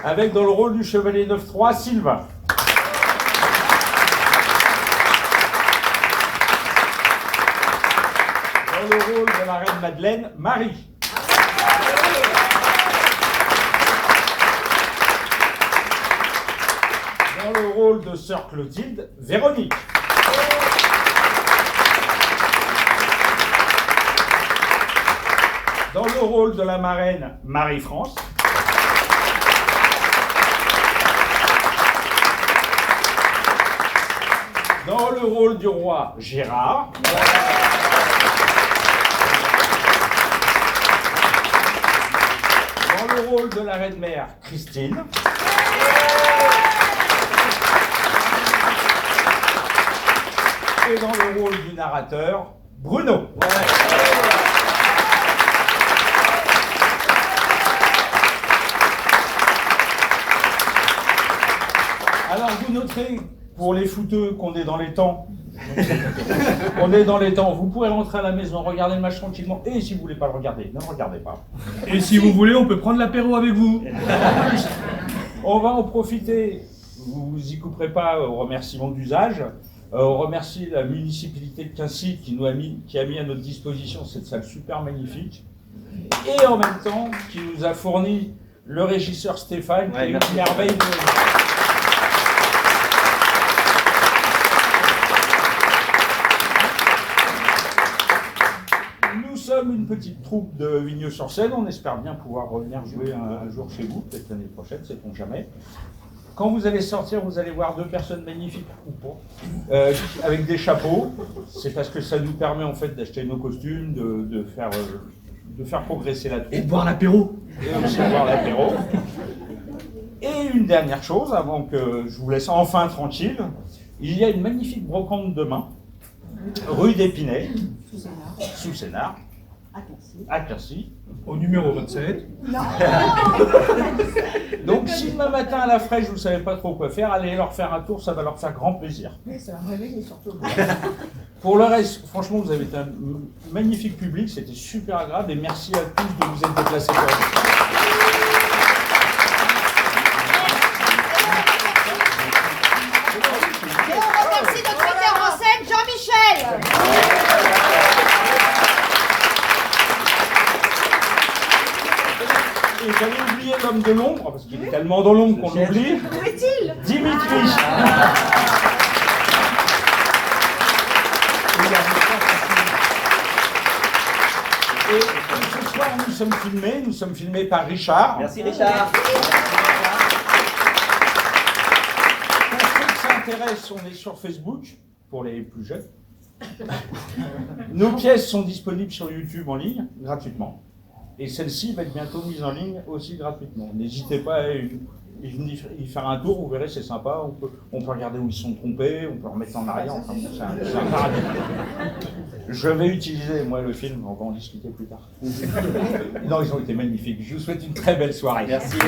L: Avec dans le rôle du chevalier 9-3, Sylvain. Dans le rôle de la reine Madeleine, Marie. Dans le rôle de sœur Clotilde, Véronique. Dans le rôle de la marraine, Marie-France. Dans le rôle du roi, Gérard. Dans le rôle de la reine-mère, Christine. Et dans le rôle du narrateur, Bruno. Alors vous noterez, pour les footeux, qu'on est dans les temps. On est dans les temps. Vous pourrez rentrer à la maison, regarder le match tranquillement. Et si vous voulez pas le regarder, ne le regardez pas.
A: Et si vous voulez, on peut prendre l'apéro avec vous.
L: On va en profiter. Vous y couperez pas aux remerciements d'usage. On remercie la municipalité de Quincy qui a mis à notre disposition cette salle super magnifique. Et en même temps, qui nous a fourni le régisseur Stéphane, qui est une merveille de... Nous sommes une petite troupe de Vigneux-sur-Seine. On espère bien pouvoir revenir jouer un jour chez vous, peut-être l'année prochaine, sait-on jamais. Quand vous allez sortir, vous allez voir deux personnes magnifiques, ou pas, avec des chapeaux. C'est parce que ça nous permet en fait d'acheter nos costumes, de faire progresser la troupe.
A: Et de boire l'apéro.
L: Et aussi boire l'apéro. Et une dernière chose, avant que je vous laisse enfin tranquille, il y a une magnifique brocante demain, rue d'Épinay, sous Sénart, à Quincy,
A: au numéro 27.
L: Donc si demain matin à la fraîche vous ne savez pas trop quoi faire, allez leur faire un tour, ça va leur faire grand plaisir.
B: Mais ça va réveiller surtout.
L: Pour le reste, franchement, vous avez été un magnifique public, c'était super agréable et merci à tous de vous être déplacés pour nous.
F: Et on remercie notre metteur en scène, Jean-Michel.
L: Et j'avais oublié l'homme de l'ombre, parce qu'il est tellement dans l'ombre qu'on l'oublie.
F: Où est-il?
L: Dimitri. Et ce soir, nous sommes filmés par Richard.
H: Merci Richard.
L: Pour ceux qui s'intéressent, on est sur Facebook, pour les plus jeunes. Nos pièces sont disponibles sur YouTube en ligne, gratuitement. Et celle-ci va être bientôt mise en ligne aussi gratuitement. N'hésitez pas à y faire un tour, vous verrez, c'est sympa. On peut regarder où ils sont trompés, on peut remettre en arrière. Enfin, c'est un paradis. Je vais utiliser, moi, le film, on va en discuter plus tard. Non, ils ont été magnifiques. Je vous souhaite une très belle soirée.
H: Merci.